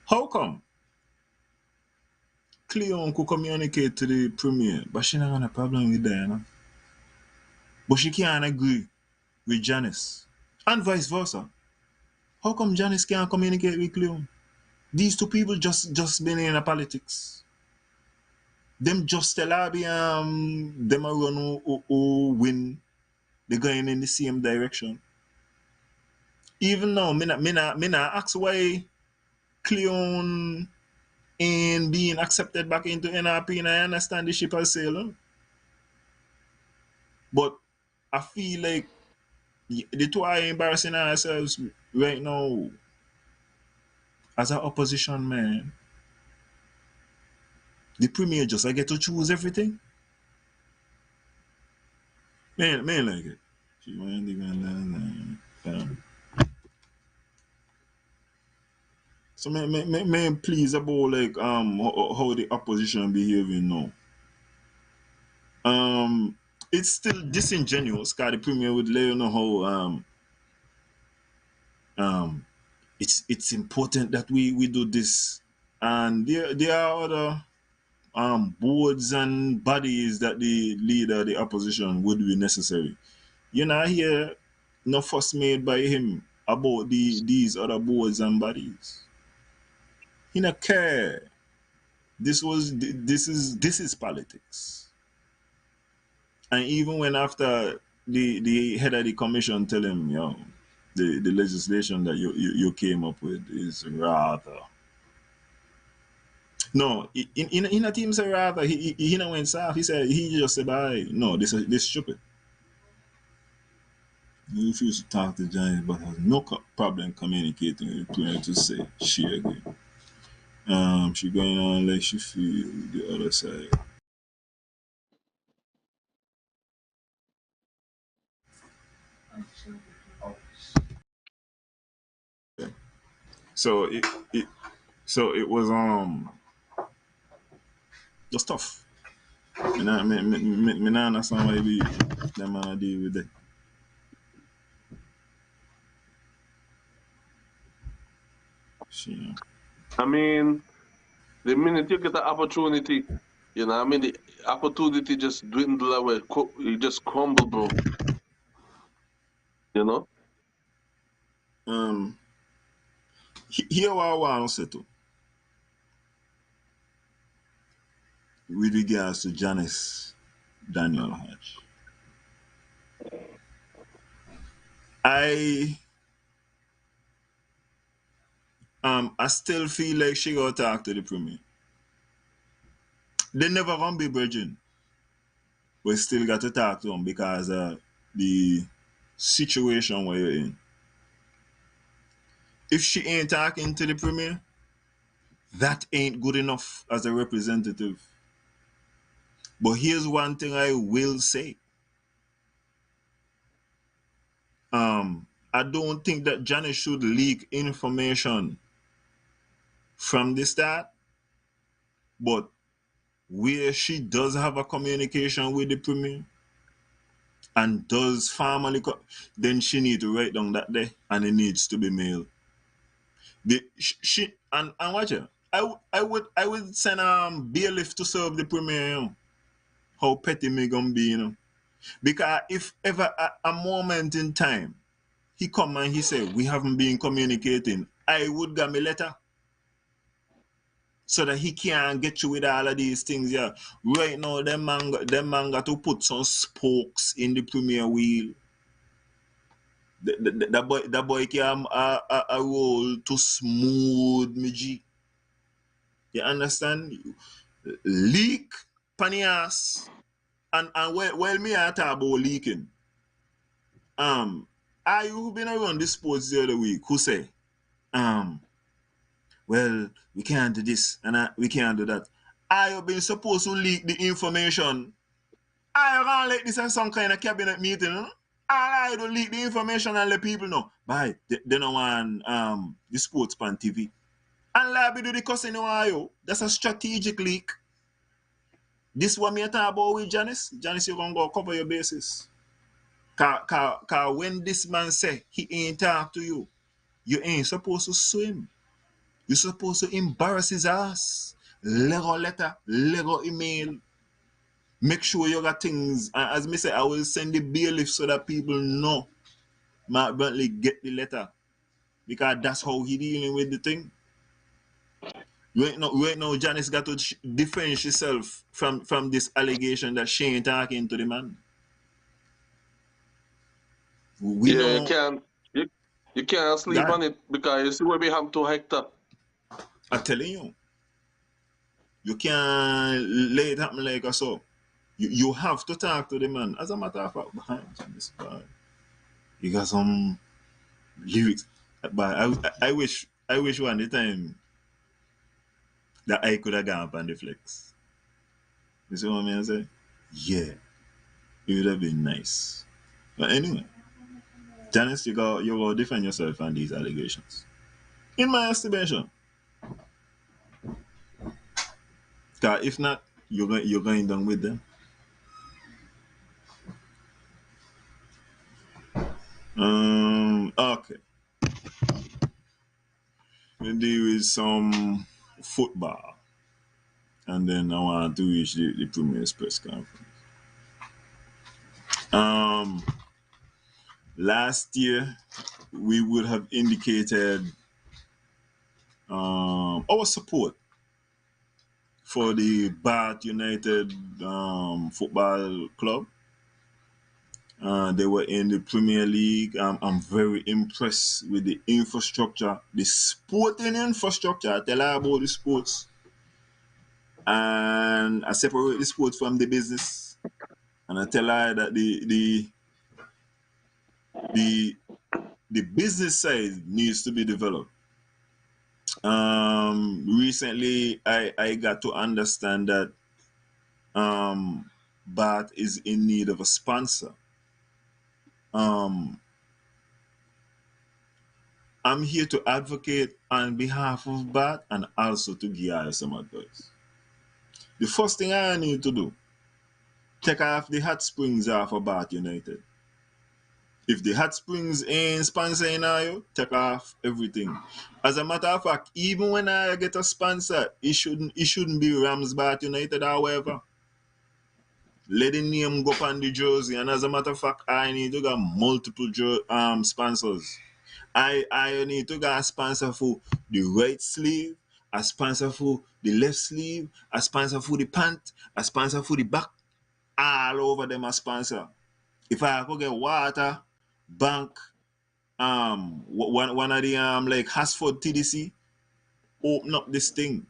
How come Cleon could communicate to the premier, but she not got a problem with Diana? But she can't agree with Janice. And vice versa. How come Janice can't communicate with Cleon? These two people just been in a politics. Them just tell her them a run who win. They're going in the same direction. Even now, me not ask why Cleon ain't being accepted back into NRP, and I understand the ship has sailed. But I feel like the two are embarrassing ourselves right now as an opposition man. The premier just I get to choose everything. Man like it. She went even so man please about like how the opposition behaving now. Um it's still disingenuous because the premier would let you know how um it's important that we do this, and there are other boards and bodies that the leader of the opposition would be necessary. You know, hear no fuss made by him about these other boards and bodies. He not care. This is politics. And even when after the head of the commission tell him, the legislation that you came up with is rather no, in a team say rather he not went soft. He just said, "Bye, no, this stupid." He refused to talk to Giants, but has no problem communicating with the player to say she agree. She going on like she feel the other side. Yeah. So it so it was just tough. Me not understand why we them man deal with it. She, I mean, the minute you get the opportunity, I mean, the opportunity just dwindle away. It just crumble, bro. You know? Here what I want to say too, with regards to Janice Daniel Hodge. I still feel like she got to talk to the premier. They never gonna be bridging, but still got to talk to him because the situation where you're in. If she ain't talking to the premier, that ain't good enough as a representative. But here's one thing I will say. I don't think that Janice should leak information from the start, but where she does have a communication with the premier and does formally, then she need to write down that day and it needs to be mailed. She and watch it. I would send bailiff to serve the premier. You know, how petty me gonna be, you know, because if ever a moment in time he come and he say we haven't been communicating, I would get me letter so that he can get you with all of these things. Yeah, right now them man got to put some spokes in the premier wheel. That boy can a roll to smooth me G. You understand? Leak panias. And while me I talk about leaking, I who been around this sports the other week who say, well, we can't do this and we can't do that. I have been supposed to leak the information. I can't let this as some kind of cabinet meeting. Huh? I don't leak the information and let people know. Bye. They don't want the sports pan TV. And like we do the cussing in that's a strategic leak. This one me talk about with Janice. Janice, you're gonna go cover your bases. Cause when this man say he ain't talk to you, you ain't supposed to swim. You're supposed to embarrass his ass. Lego letter, Lego email. Make sure you got things. As me say, I will send the bailiff so that people know Mark Bentley get the letter. Because that's how he dealing with the thing. Right now, Janice got to defend herself from this allegation that she ain't talking to the man. We know. You can't sleep on it because you see where we have 2 hectares. I'm telling you can't lay it happen like so. You have to talk to the man. As a matter of fact, behind Janice, you got some lyrics. But I wish one the time that I could have gone up on the flex. You see what I mean? Say, yeah, it would have been nice. But anyway, Janice, you go defend yourself on these allegations. In my estimation, because if not, you're going down with them. Okay. We'll deal with some football, and then I want to reach the Premier's press conference. Last year, we would have indicated our support for the Bath United football club. They were in the Premier League. I'm very impressed with the infrastructure, the sporting infrastructure. I tell her about the sports. And I separate the sports from the business. And I tell her that the business side needs to be developed. Recently, I got to understand that Bath is in need of a sponsor. I'm here to advocate on behalf of Bath and also to give you some advice. The first thing I need to do, take off the hot springs off of Bath United. If the hot springs ain't sponsoring you, take off everything. As a matter of fact, even when I get a sponsor, it shouldn't be Rams Bath United, however. Let the name go up on the jersey, and as a matter of fact, I need to get multiple sponsors. I need to get a sponsor for the right sleeve, a sponsor for the left sleeve, a sponsor for the pant, a sponsor for the back. All over them a sponsor. If I could get water, bank, one of the like Hasford TDC, open up this thing.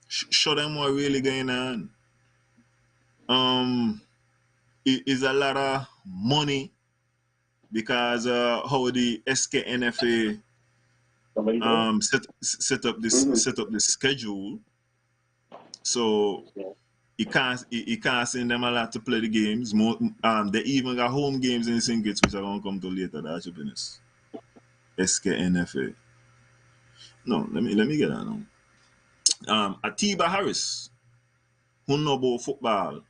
Show them what really going on. It is a lot of money because how the SKNFA set up this schedule, so you can't send them a lot to play the games. They even got home games in St. Kitts, which I won't come to later. That's your business. SKNFA. No, let me get that now. Atiba Harris, who know about football.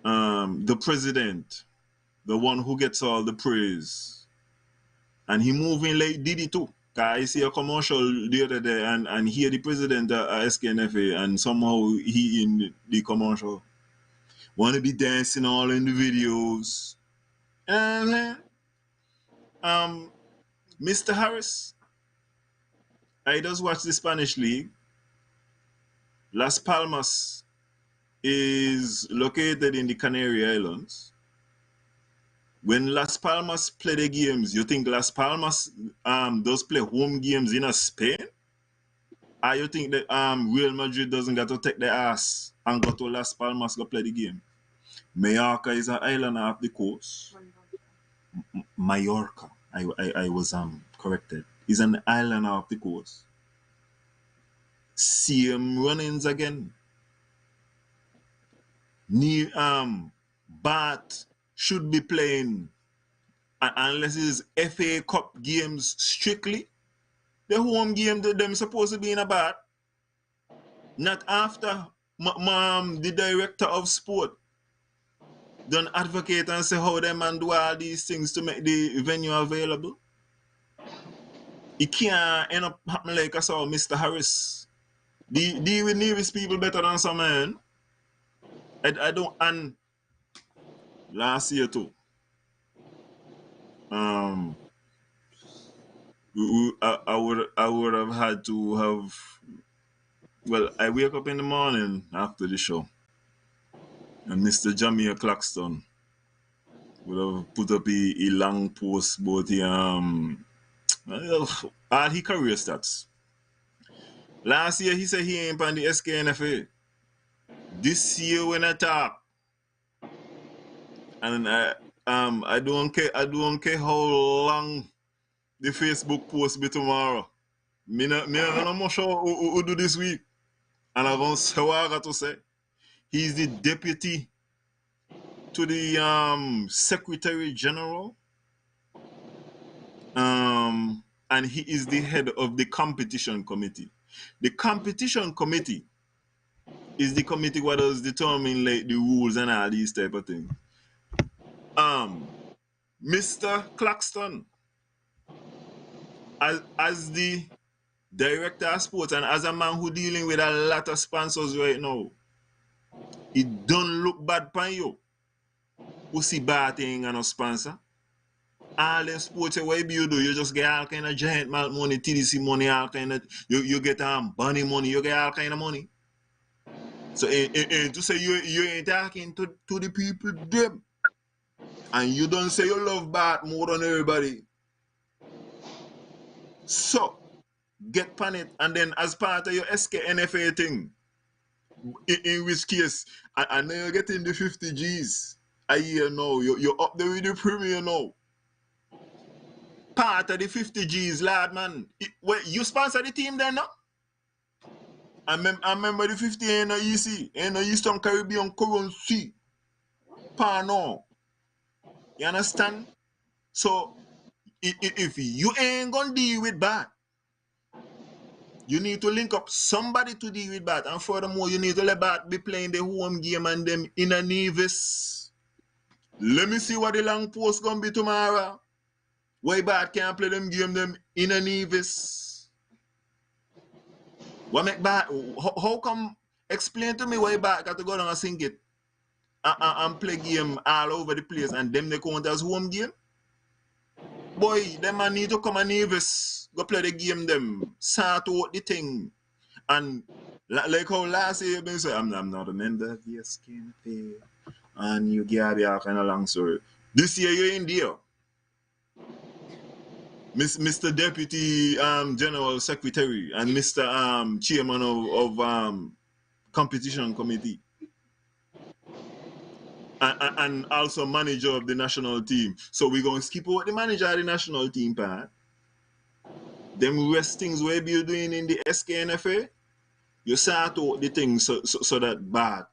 The president, the one who gets all the praise, and he moving like Diddy too. I see a commercial the other day and hear the president at SKNFA, and somehow he in the commercial want to be dancing all in the videos. Mr. Harris, I just watch the Spanish league. Las Palmas is located in the Canary Islands. When Las Palmas play the games, you think Las Palmas does play home games in Spain? Or you think that Real Madrid doesn't get to take their ass and go to Las Palmas to play the game? Mallorca is an island off the coast. Mallorca, I was corrected. Is an island off the coast. Same runnings again. Bat should be playing unless it's FA Cup games strictly. The home game them supposed to be in a bat. Not after the director of sport don't advocate and say how them and do all these things to make the venue available. It can't end up happening like I saw Mr. Harris. Deal with Nevis people better than some man. I don't, and last year too. I would have had to have. Well, I wake up in the morning after the show, and Mr. Jamie Claxton would have put up a long post about the all his career stats. Last year he said he ain't on the SKNFA. This year when I talk, and I don't care how long the Facebook post be tomorrow. Me not sure who do this week, and I'm gonna say what I got to say. He's the deputy to the Secretary General, and he is the head of the competition committee. The competition committee is the committee what does determine like the rules and all these type of things. Mr. Claxton, as the director of sports and as a man who dealing with a lot of sponsors right now, it don't look bad for you. Who see bad thing and a sponsor? All the sports what you do, you just get all kind of giant money, TDC money, all kind of you get bunny money, you get all kind of money. So to say you ain't talking to the people them, and you don't say you love Bat more than everybody. So get pan it, and then as part of your SKNFA thing, in which case I know you're getting the 50 G's a year now. You're up there with the premier now. Part of the 50 G's, lad man. You sponsor the team then now? I remember the 50 ain't no easy. Ain't no Eastern Caribbean currency. No. You understand? So, if you ain't gonna deal with that, you need to link up somebody to deal with that. And furthermore, you need to let Bat be playing the home game and them in a Nevis. Let me see what the long post gonna be tomorrow. Why Bat can't play them game them in a Nevis? What make Bat? How come? Explain to me why Bat got to go down and sing it and play game all over the place and them they count as home game? Boy, them man need to come and nervous. Go play the game them. Sort out the thing. And like how last year been say, I'm not a member of the SKNFA. And you get the kind of long story. This year you're in there. Mr. Deputy General Secretary and Mr. Chairman of Competition Committee. And also manager of the national team. So we're going to skip out the manager of the national team part. Them rest things we be doing in the SKNFA, you sort out the things so that bad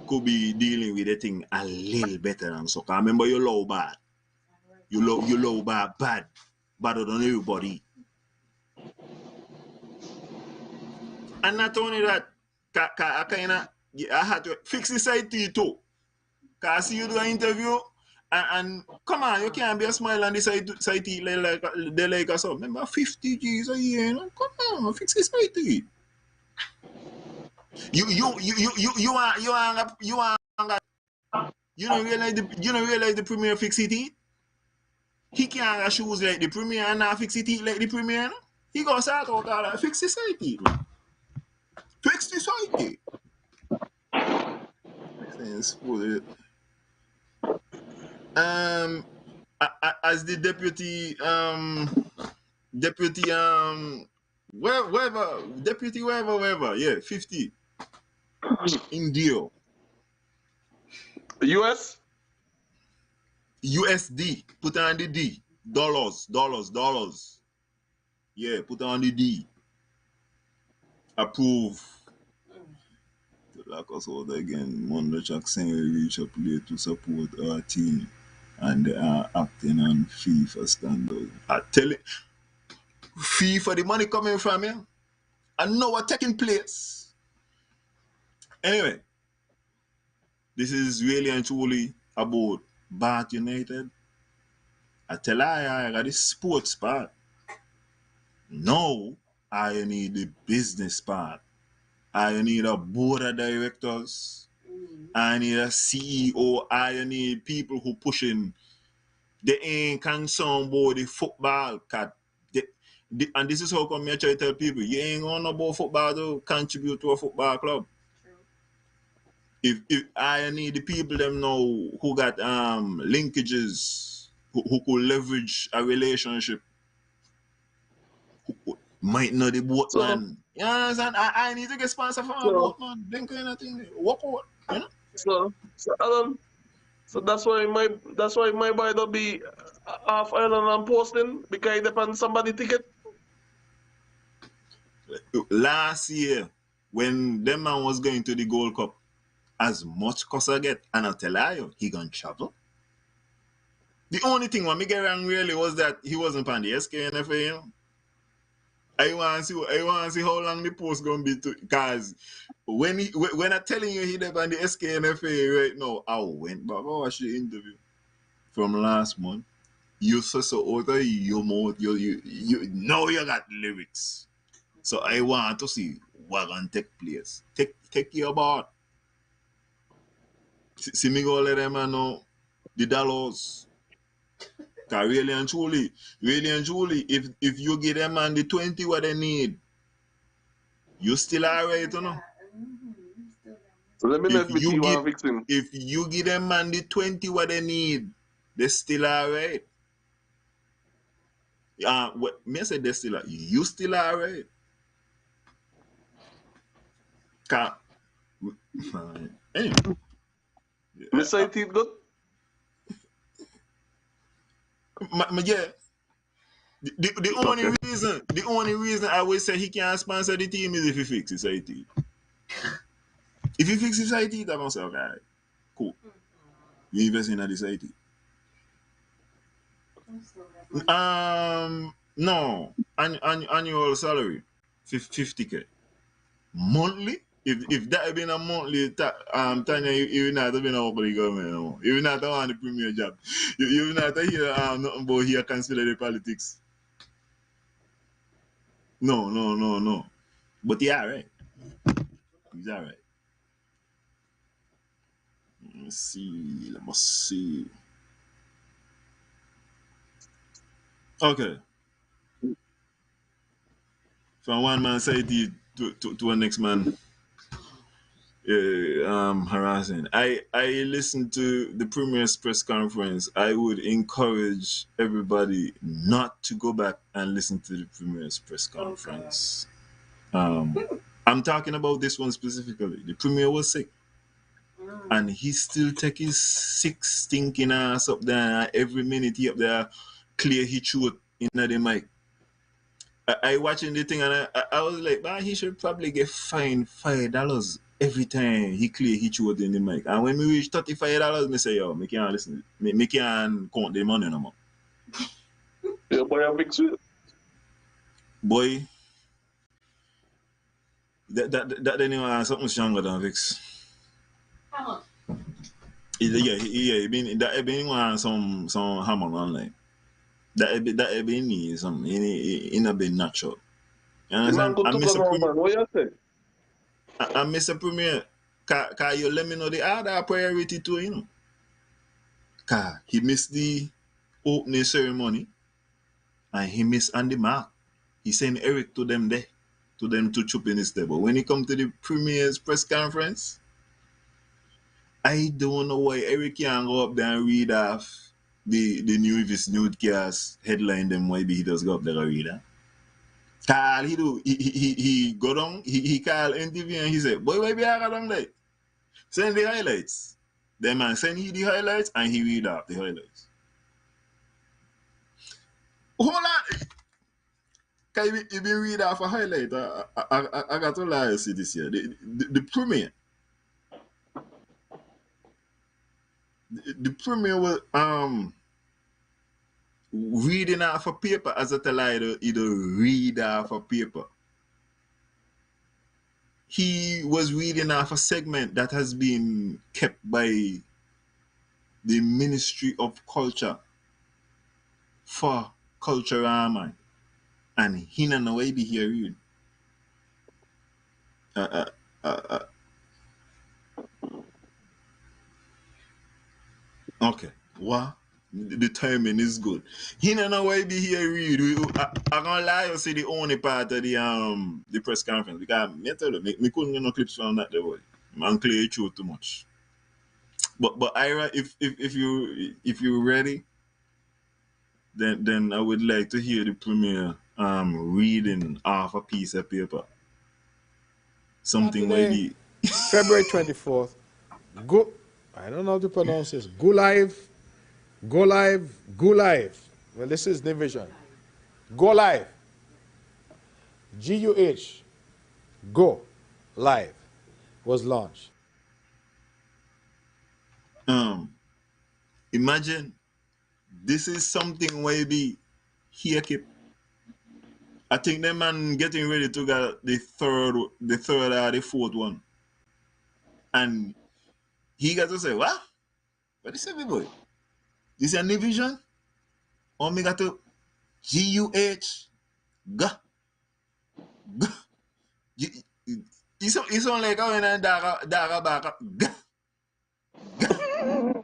could be dealing with the thing a little better and so. Cause remember you love bad. You love bad. Better than everybody. And not only that, I had to fix the side too. Cause I see you do an interview and come on, you can't be a smile on the side like they like us. Remember 50 G's a year, you know? Come on, fix the side to You don't realize the premier fix it. He can't have shoes like the premier and not fix it like the premier. No? He goes out all that fix the side. Fix the side. As the deputy wherever, yeah, 50 in deal. US? USD, put on the D. Dollars. Yeah, put on the D. Approve. Like us all again, Mondo Jackson will reach a play to support our team and they are acting on FIFA standards. I tell it, FIFA, the money coming from here, and now we're taking place. Anyway, this is really and truly about Bath United. I tell you, I got the sports part. Now, I need the business part. I need a board of directors. I need a CEO. I need people who pushing. They ain't concerned about the football. And this is how come I try to tell people, you ain't on about football to contribute to a football club. If I need the people them know who got linkages, who could leverage a relationship, who might know the boatman. You understand? I need to get sponsored from a boatman. Then kind of thing. Walk out. You know? So Alan, so that's why my boy don't be half island and posting because it depends somebody ticket. Last year, when them man was going to the Gold Cup, as much cost I get, and I'll tell you, he gonna travel. The only thing what me get wrong really was that he wasn't on the SKNFA, you know. I want to see how long the post gonna be because when I'm telling you he there on the SKNFA right now, I went back and watched the interview from last month. You so out of your mouth, you know you got lyrics. So I want to see what gonna take place. Take your part. See me go let them know the dollars. Cause really and truly, if you give them man the 20 what they need, you still alright, you know. So let me let me see one fixing. If you give them man the 20 what they need, they still alright. Me say they still you still alright. Anyway. Miss it good? Yeah. The only reason I will say he can't sponsor the team is if he fixes his IT. If he fixes his IT, I'm gonna say, okay, cool. You invest in this IT. No, annual salary, 50K. Monthly? If that had been a monthly, Tanya, you not have been a public government no more. You not on the premier job. You not hear nothing about here consider the politics. No. But yeah, right. He's alright. Let me see. Okay. From one man side to a next man harassing. I listened to the Premier's press conference. I would encourage everybody not to go back and listen to the Premier's press conference. I'm talking about this one specifically. The Premier was sick. And he still take his sick stinking ass up there every minute he up there clear his throat in the mic. I watching the thing and I was like, man, he should probably get fined $5 every time he clear his throat in the mic. And when we reach $35, me say, yo, me can't listen. Me can't count the money no more. Yeah, boy, I fix it. Boy, that anyway something stronger than Vix. Yeah, he been some hammer online. That been me some in a bit natural. You The man understand? good I to miss go a now, premier. man. What you say? I miss a premier. Can you let me know the other priority too, you know? Cause he missed the opening ceremony and he missed Andy Mark. He sent Eric to them there, to them to chop in his table. When he come to the premier's press conference, I don't know why Eric can't go up there and read off the new if it's newscast headline them why he does go up there and read that. Call he do he go down, he call interview and he say, boy, why be I got down there? Send the highlights. The man send you the highlights and he read out the highlights. Hold on. Can you be read off a highlight? I got to lie see this year. The premier. The premier was reading off a paper as a tell either read off a paper. He was reading off a segment that has been kept by the Ministry of Culture for culture man. And he don't know why be here read. Okay. What? The timing is good. He don't know why be here read. I gonna lie, you see the only part of the press conference because me tell you, me couldn't get no clips from that the way. Man clear it through too much. But Ira, if you're ready, then I would like to hear the premier reading off a piece of paper. Something Saturday, maybe February 24th. Go. I don't know how to pronounce this. Go live. Go live. Go live. Well, this is division. Go live. GUH. Go live was launched. imagine this is something maybe here keep. I think the man getting ready to get the third or the fourth one. And he got to say, what? What is it, boy? This is a new vision? Or me got to GUH? Gah. Gah. It's only like going and daga back up. Gah. Gah.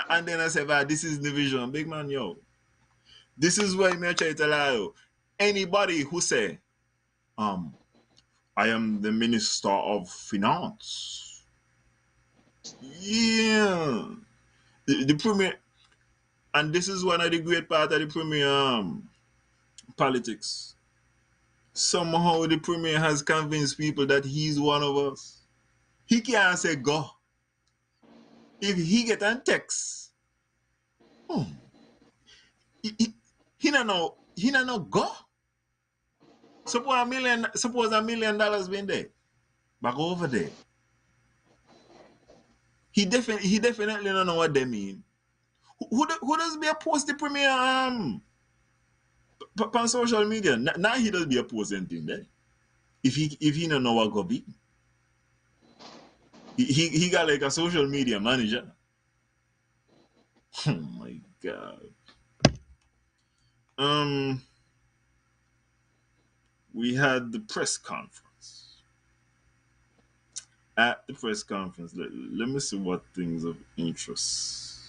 And then I say, well, this is the vision. Big man, yo. This is why me try to lie you. Anybody who say, I am the Minister of Finance. Yeah. The premier, and this is one of the great part of the premier politics. Somehow the premier has convinced people that he's one of us. He can't say go. If he get a text, he don't know go. Suppose $1 million been there. Back over there. He definitely don't know what they mean. Who does be post the premier on social media? Now he does be a post anything there. If he don't know what go be. He got like a social media manager. Oh my god. We had the press conference. At the press conference, let me see what things of interest.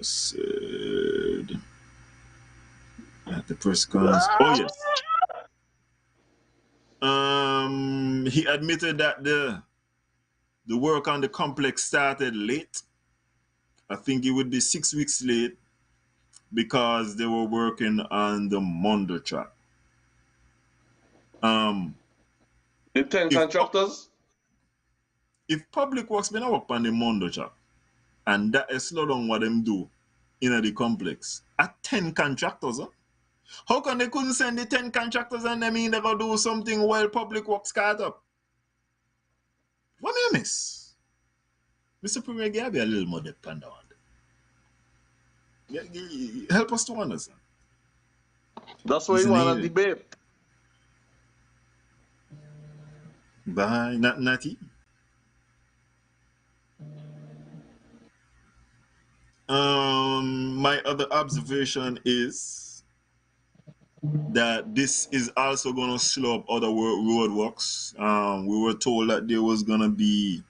Said at the press conference. Oh yes. He admitted that the work on the complex started late. I think it would be 6 weeks late because they were working on the Mondo track. The 10 contractors? If public works been work on the Mondo track, and that is slow down what them do in the complex, at 10 contractors, huh? How come they couldn't send the 10 contractors and them in never do something while public works caught up? What may I miss? Mr. Premier, give me a little more depth on that one. Help us to understand. That's why you want to debate. Bye, Natty. My other observation is that this is also going to slow up other road works. We were told that there was going to be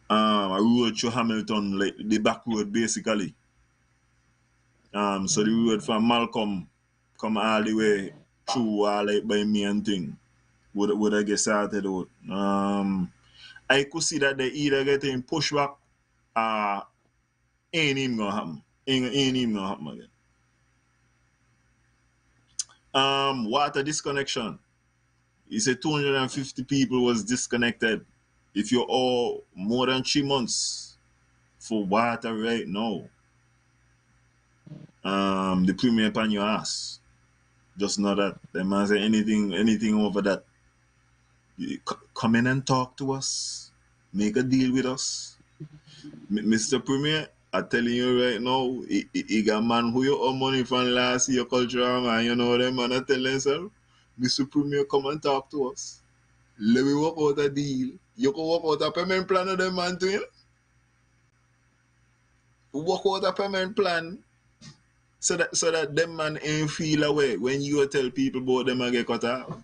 a road to Hamilton, like the back road basically. So the road from Malcolm come all the way through like by me and thing would I get started out. I could see that they either getting pushed back ain't even gonna happen. Ain't even gonna happen again. Water disconnection. He said 250 people was disconnected. If you're all more than 3 months for water right now, the premier upon your ass. Just know that. The man say anything over that. Come in and talk to us. Make a deal with us. Mr. Premier, I'm telling you right now, he got man who you owe money from last year cultural man, you know them man I tell themselves, Mr. Premier, come and talk to us. Let me work out a deal. You can work out a payment plan of them man to you. Work out a payment plan so that them man ain't feel away when you tell people about them and get cut off.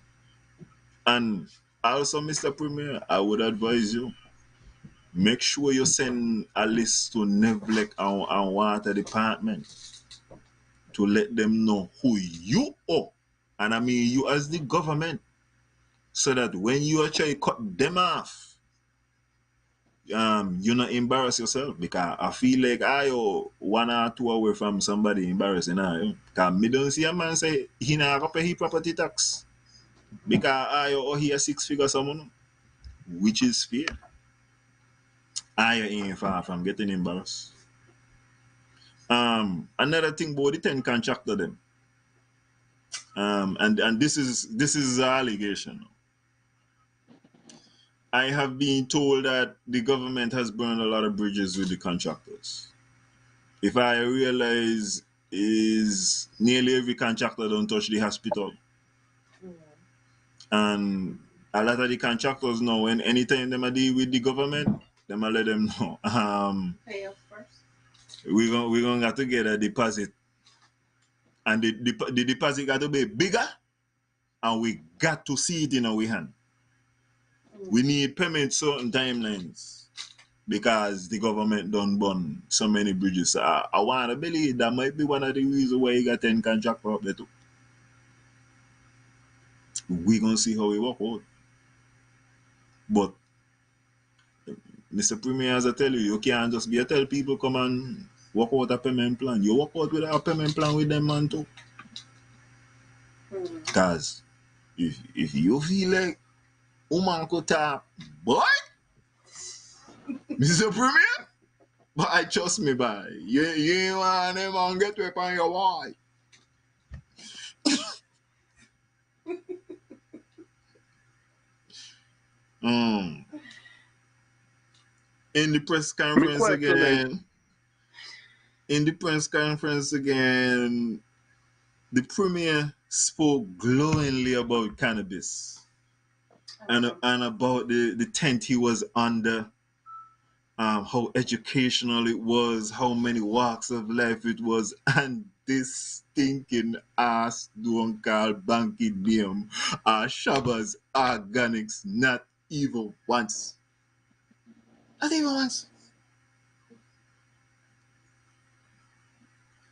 And also, Mr. Premier, I would advise you, make sure you send a list to Nevlec and Water Department to let them know who you are. And I mean you as the government. So that when you actually cut them off, you not embarrass yourself. Because I feel like I 1 or 2 away from somebody embarrassing I. Because me don't see a man say he not gonna pay his property tax. Because I or he a 6-figure someone, which is fair. I ain't far from getting embarrassed. Another thing about the 10 contractor them. And this is an allegation. I have been told that the government has burned a lot of bridges with the contractors. If I realize is nearly every contractor don't touch the hospital. And a lot of the contractors know when anytime they deal with the government, they let them know. Pay up first. We're gonna have to get a deposit. And the deposit got to be bigger, and we got to see it in our hand. We need payment certain timelines because the government don't burn so many bridges. I want to believe that might be one of the reasons why you got 10 contractors up there too. We're going to see how we work out. But, Mr. Premier, as I tell you, you can't just be a tell people come and work out a payment plan. You work out with a payment plan with them man too. Because if you feel like woman could tap, boy, Mr. Premier, but I trust me, boy. You ain't want them and get up on your wall. In the press conference again, the Premier spoke glowingly about cannabis and about the tent he was under. How educational it was, how many walks of life it was, and this stinking ass don't call Banky name Shabba's Organics not even once. Not even once.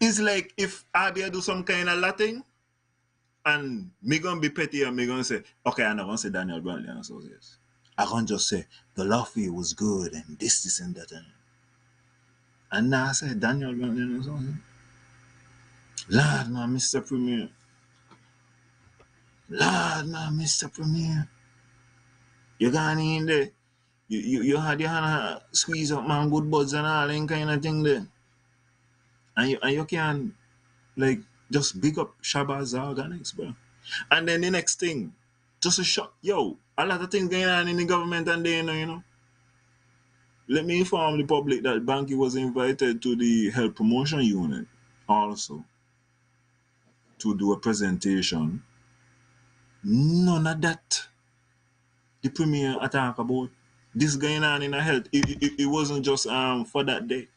It's like if Abia do some kind of Latin, and me gonna be petty and me gonna say, okay, I'm not gonna say Daniel Brantley and Associates. I gonna just say the Luffy was good and this and that and now I say Daniel Brantley and Associates. Lord man, Mr. Premier. Lord man, Mr. Premier. You gone in there. You had your hand squeeze up man good buds and all that kind of thing there. And you can like just big up Shabazz Organics, bro. And then the next thing, just a shot, yo, a lot of things going on in the government and they know, you know. Let me inform the public that Banky was invited to the health promotion unit also to do a presentation. None of that the premier attack about this going on in the health. It wasn't just for that day.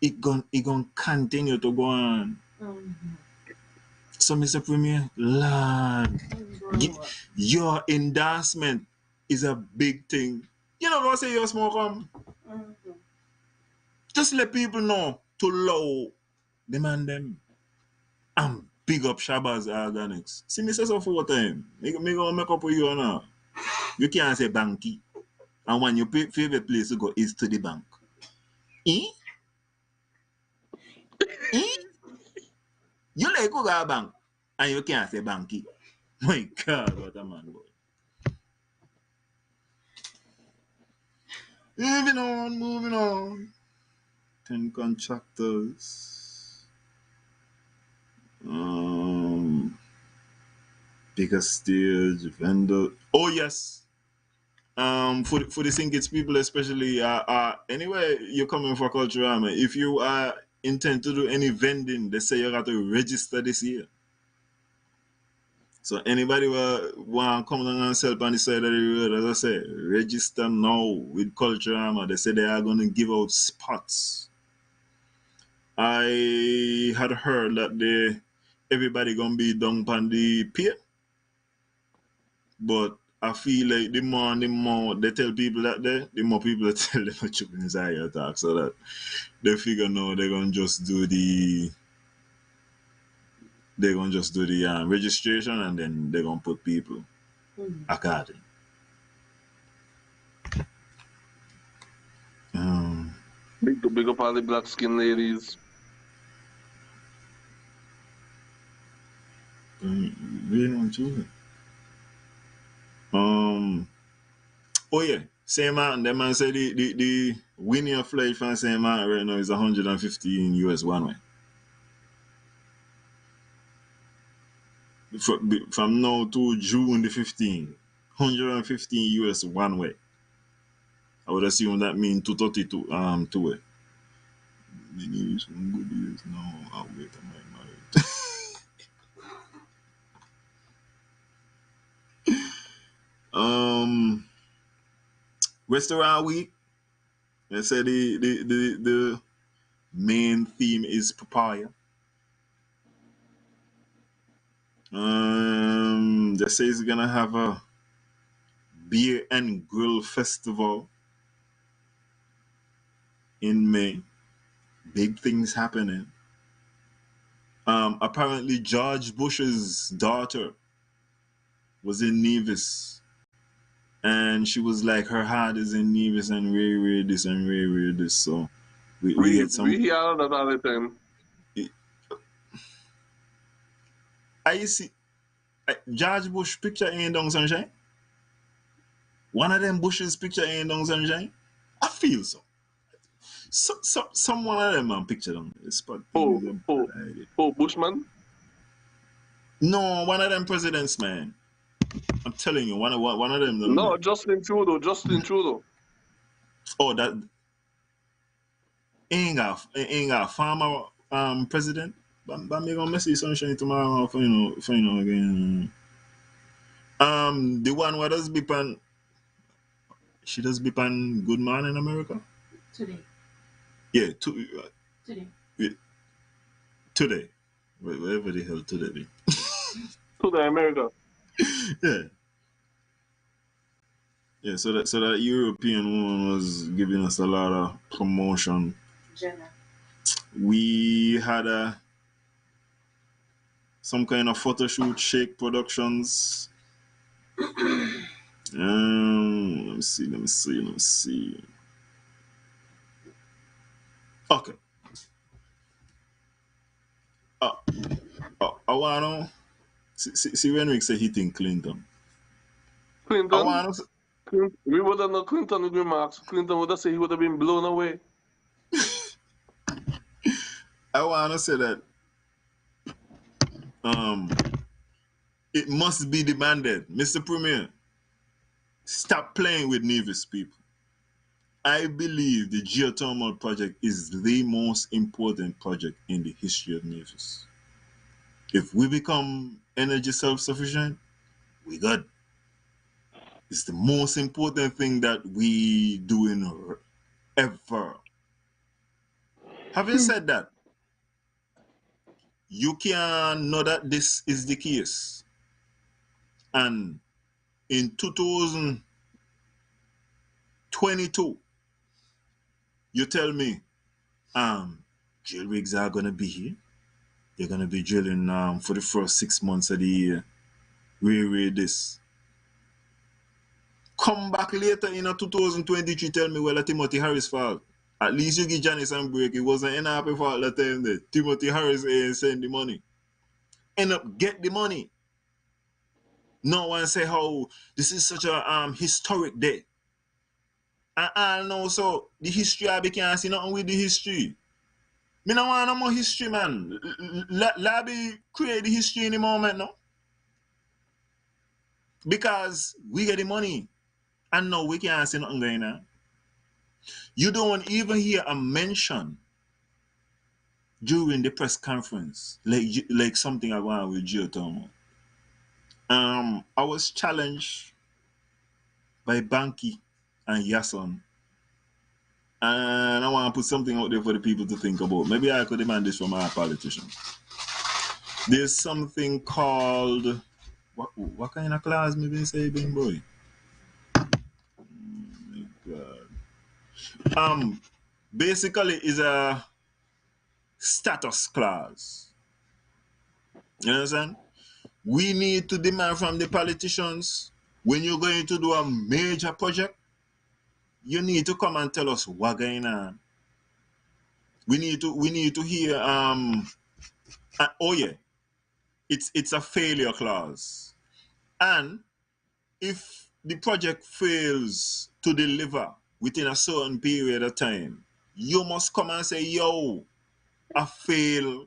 It gonna continue to go on. Mm-hmm. So, Mr. Premier, Lord, your endorsement is a big thing. You know what I say, you smoke Mm-hmm. Just let people know to low demand them. And big up Shabazz Organics. See, me say so 4 times. Me gonna make up with you now. You can't say Banky. And when your favorite place to go is to the bank. Eh? You like go to a bank and you can't say Banky. My God, what a man, boy. Moving on. 10 contractors. Bigger stage, vendor. Oh yes. For the Singits people especially, anyway, you're coming for culture, man. If you intend to do any vending, they say you got to register this year. So anybody want to come down and sell on the side of the road, as I say, register now with Culture. They say they are going to give out spots. I had heard that everybody going to be down on the pier. But I feel like the more they tell people that the more people tell them to chip inside your attack. So that they figure now they're going to just do the registration and then they're going to put people according. Big up all the black skin ladies. Really on Tuesday. Oh yeah, same man. That man said the winning flight from same man right now is 115 US one way. From now to June the 15th, 115 US one way. I would assume that means 232 two way. They need some good years now. I'll wait on my marriage. Restaurant week. They say the main theme is papaya. They say it's gonna have a beer and grill festival in May. Big things happening. Apparently George Bush's daughter was in Nevis. And she was like, her heart is in Nevis and rare this and rare this. So we get some. We hear that all the time. I see George Bush picture ain't down sunshine. One of them Bush's picture ain't down sunshine. I feel so. Some one of them man picture down the spot. Bushman? No, one of them presidents, man. I'm telling you, one of them. No, there. Justin Trudeau. Oh, that ain't got farmer president. But me gonna message sunshine tomorrow for you know again. The one where does Bipan, she does Bipan Good Man in America? Today. Yeah, today. Yeah, today. Wherever the hell today be. Today, America. Yeah. Yeah, so that European woman was giving us a lot of promotion. Jenna. We had some kind of photo shoot, Shake Productions. Let me see. Okay. I wanna see when we say hitting Clinton. I Clinton? wanna We would have known Clinton with remarks. Clinton would have said he would have been blown away. say that it must be demanded, Mr. Premier. Stop playing with Nevis people. I believe the geothermal project is the most important project in the history of Nevis. If we become energy self-sufficient, we good. It's the most important thing that we doing ever. Having said that, you can know that this is the case. And in 2022, you tell me, drill rigs are gonna be here. They're gonna be drilling for the first 6 months of the year. Read this. Come back later in 2023, tell me, well, Timothy Harris fault. At least you give Janice and break. It wasn't an happy fault that time there. Timothy Harris ain't send the money. End up get the money. No one say how this is such a historic day. I know, so the history I can't see nothing with the history. Me no want no more history, man. Let me create the history in the moment, no? Because we get the money. And no, we can't see nothing going on. You don't even hear a mention during the press conference, like something I want with geothermal. I was challenged by Banky and Yason, and I want to put something out there for the people to think about. Maybe I could demand this from our politicians. There's something called what kind of clause maybe say, Ben boy? Oh my God. Basically is a status clause. You understand? We need to demand from the politicians, when you're going to do a major project, you need to come and tell us what's going on. We need to hear oh yeah, it's a failure clause. And if the project fails to deliver within a certain period of time, you must come and say, yo, I fail.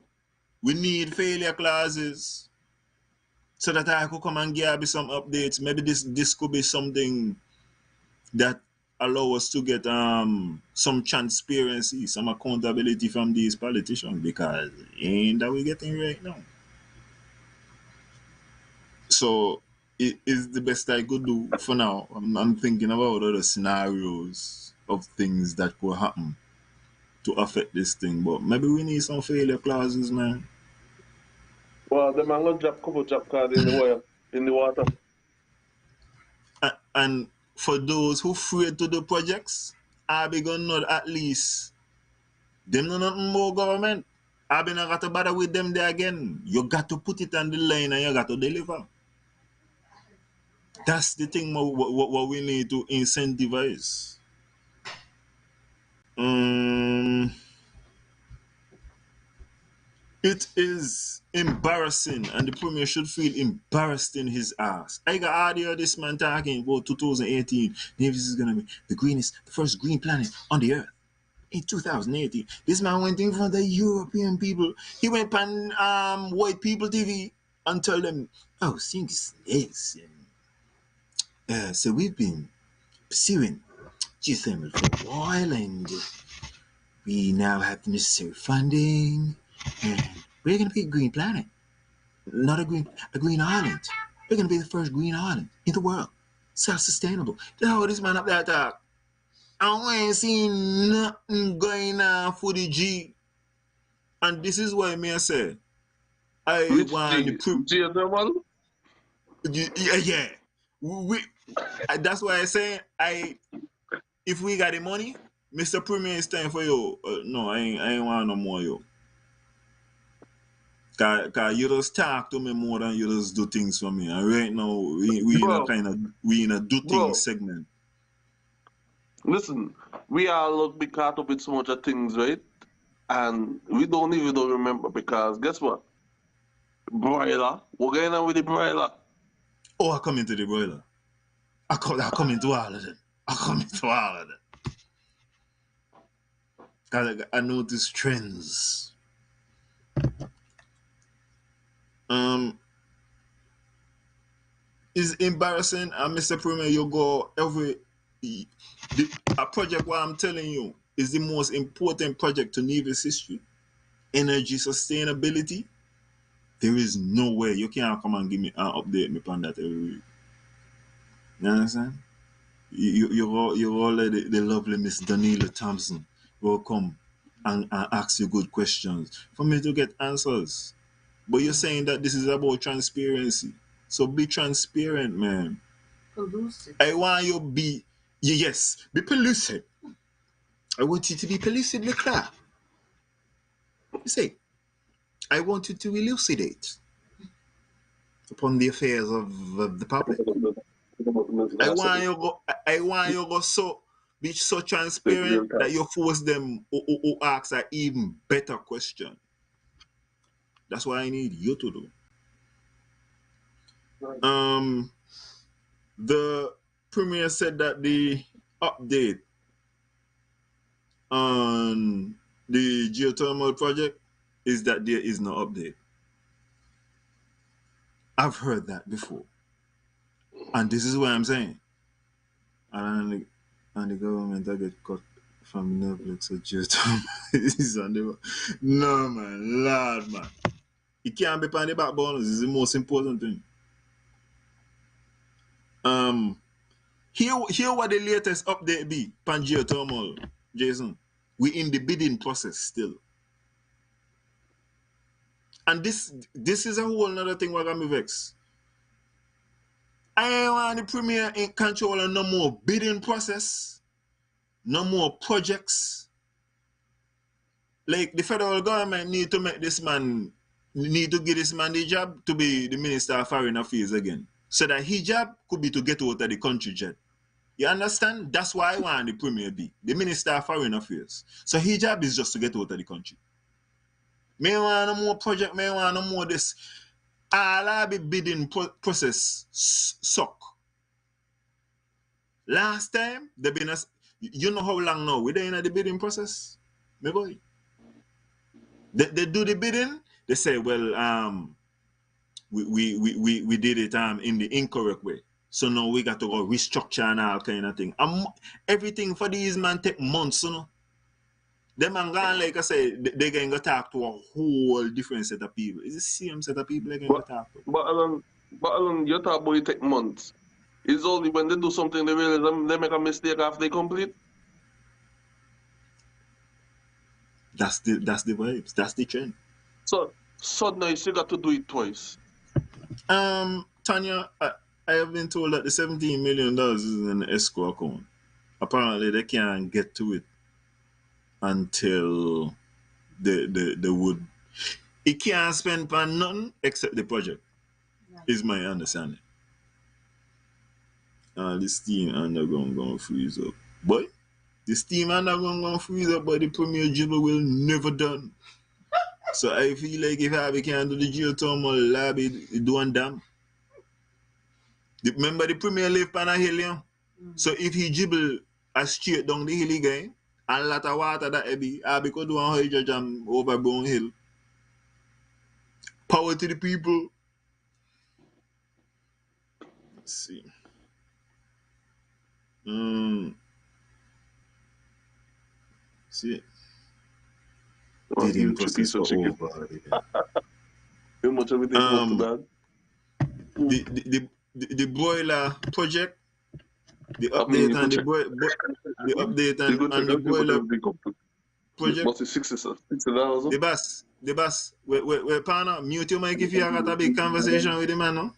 We need failure clauses so that I could come and give some updates. Maybe this could be something that allow us to get some transparency, some accountability from these politicians, because ain't that we getting right now. So it is the best I could do for now. I'm thinking about other scenarios of things that could happen to affect this thing, but maybe we need some failure clauses, man. Well, the man will drop couple drop card in the water. And for those who afraid to do projects, I be gonna know at least them know nothing more government. I be not got to bother with them there again. You got to put it on the line and you got to deliver. That's the thing what we need to incentivize. It is embarrassing, and the premier should feel embarrassed in his ass. I got audio of this man talking about 2018. Nevis is gonna be the first green planet on the earth. In 2018, this man went in front of the European people. He went on white people TV and told them, "Oh, things is so we've been pursuing geothermal for a while, and we now have the necessary funding, and we're going to be a green planet, not a green island. We're going to be the first green island in the world, self-sustainable." Oh, this man up there talk. I ain't seen nothing going on for the G. And this is why me I say, I want the geothermal? Yeah. That's why I say, if we got the money, Mr. Premier, it's time for you. No, I ain't want no more, yo. Cause you just talk to me more than you just do things for me. And right now, we Bro, in a do things bro, segment. listen, we all look be caught up with so much of things, right? And we don't even don't remember because guess what? Broiler. We're going on with the broiler. Oh, I come into the broiler. I come into all of them. I come into all of them. Cause I notice trends. It's embarrassing, and Mr. Premier, you go a project what I'm telling you is the most important project to Nevis history. Energy sustainability. There is no way you can't come and give me an update me on that every week. You understand? You all let the lovely Miss Danila Thompson will come and ask you good questions for me to get answers. But you're saying that this is about transparency. So be transparent, man. Elusive. I want you be yes, be pellucid. I want you to be pellucid, Leclerc. You see, I want you to elucidate upon the affairs of the public. I want you go so be so transparent that you force them who ask an even better question. That's what I need you to do. The premier said that the update on the geothermal project is that there is no update. I've heard that before. And this is what I'm saying. And the government that get cut from Netflix or geothermal. No, man. Lord, man. It can't be on the backbone. This is the most important thing. Here what the latest update be pan geothermal, Jason. We in the bidding process still. And this is a whole another thing where I'm vex. I want the premier in control of no more bidding process, no more projects. Like the federal government need to give this man the job to be the Minister of Foreign Affairs again. So that his job could be to get out of the country jet. You understand? That's why I want the premier be the Minister of Foreign Affairs. So his job is just to get out of the country. May want no more project, may want no more this. All I be bidding process suck. Last time, they been you know how long now we're in the bidding process? My boy. They do the bidding, they say, well, we did it in the incorrect way. So now we got to go restructure and all kind of thing. Everything for these man take months, you know. Them man gone, like I said, they're going to talk to a whole different set of people. It's the same set of people they're going to talk to. But Alan, you talk about it take months. It's only when they do something they realize they make a mistake after they complete. That's the vibes. That's the trend. So now you still got to do it twice. Tanya, I have been told that the $17 million is in an escrow account. Apparently they can't get to it until the wood. It can't spend on nothing except the project. Is my understanding. This team underground gonna freeze up. But this team underground gonna freeze up, but the premier dribble will never done. So I feel like if I can do the geothermal lab, it doing damn. Remember the premier live on a hill, yeah? So if he dribble a straight down the hill again, and a lot of water that heavy, I could do a hydrogen over Brown Hill. Power to the people. Let's see. See. Bidding process for over. How much everything goes to that? The boiler project, the update on the boiler project. What's it, $60? The boss, we partner, mute your mic if you got a big conversation with the man, no?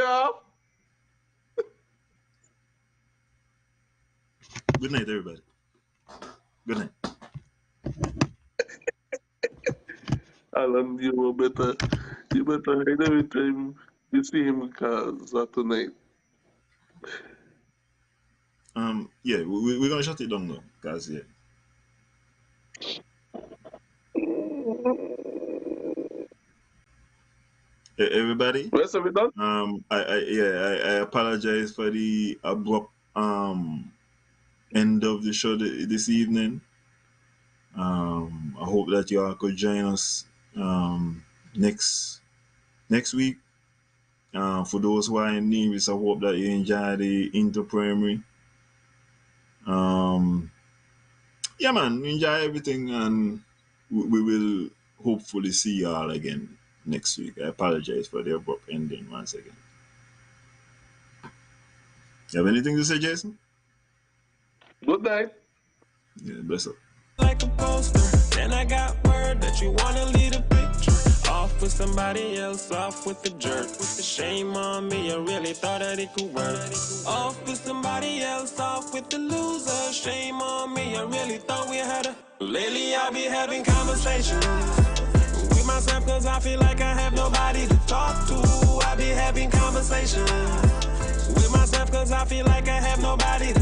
off. Good night, everybody. Good night. Alan, you better hide every time you see him because tonight. Yeah, we're gonna shut it down now, guys. Yeah. Everybody. Rest of it done? I apologize for the abrupt end of the show this evening. I hope that you all could join us next week. For those who are in Nevis, I hope that you enjoy the inter-primary. Yeah, man, enjoy everything, and we will hopefully see you all again next week. I apologize for the abrupt ending once again. You have anything to say, Jason? Good night. Yeah, bless up. Like a poster, then I got word that you wanna lead a picture. Off with somebody else, off with the jerk. With the shame on me, I really thought that it could work. Off with somebody else, off with the loser. Shame on me, I really thought we had a. Lately I be having conversations with myself cause I feel like I have nobody to talk to. I be having conversations with myself cause I feel like I have nobody to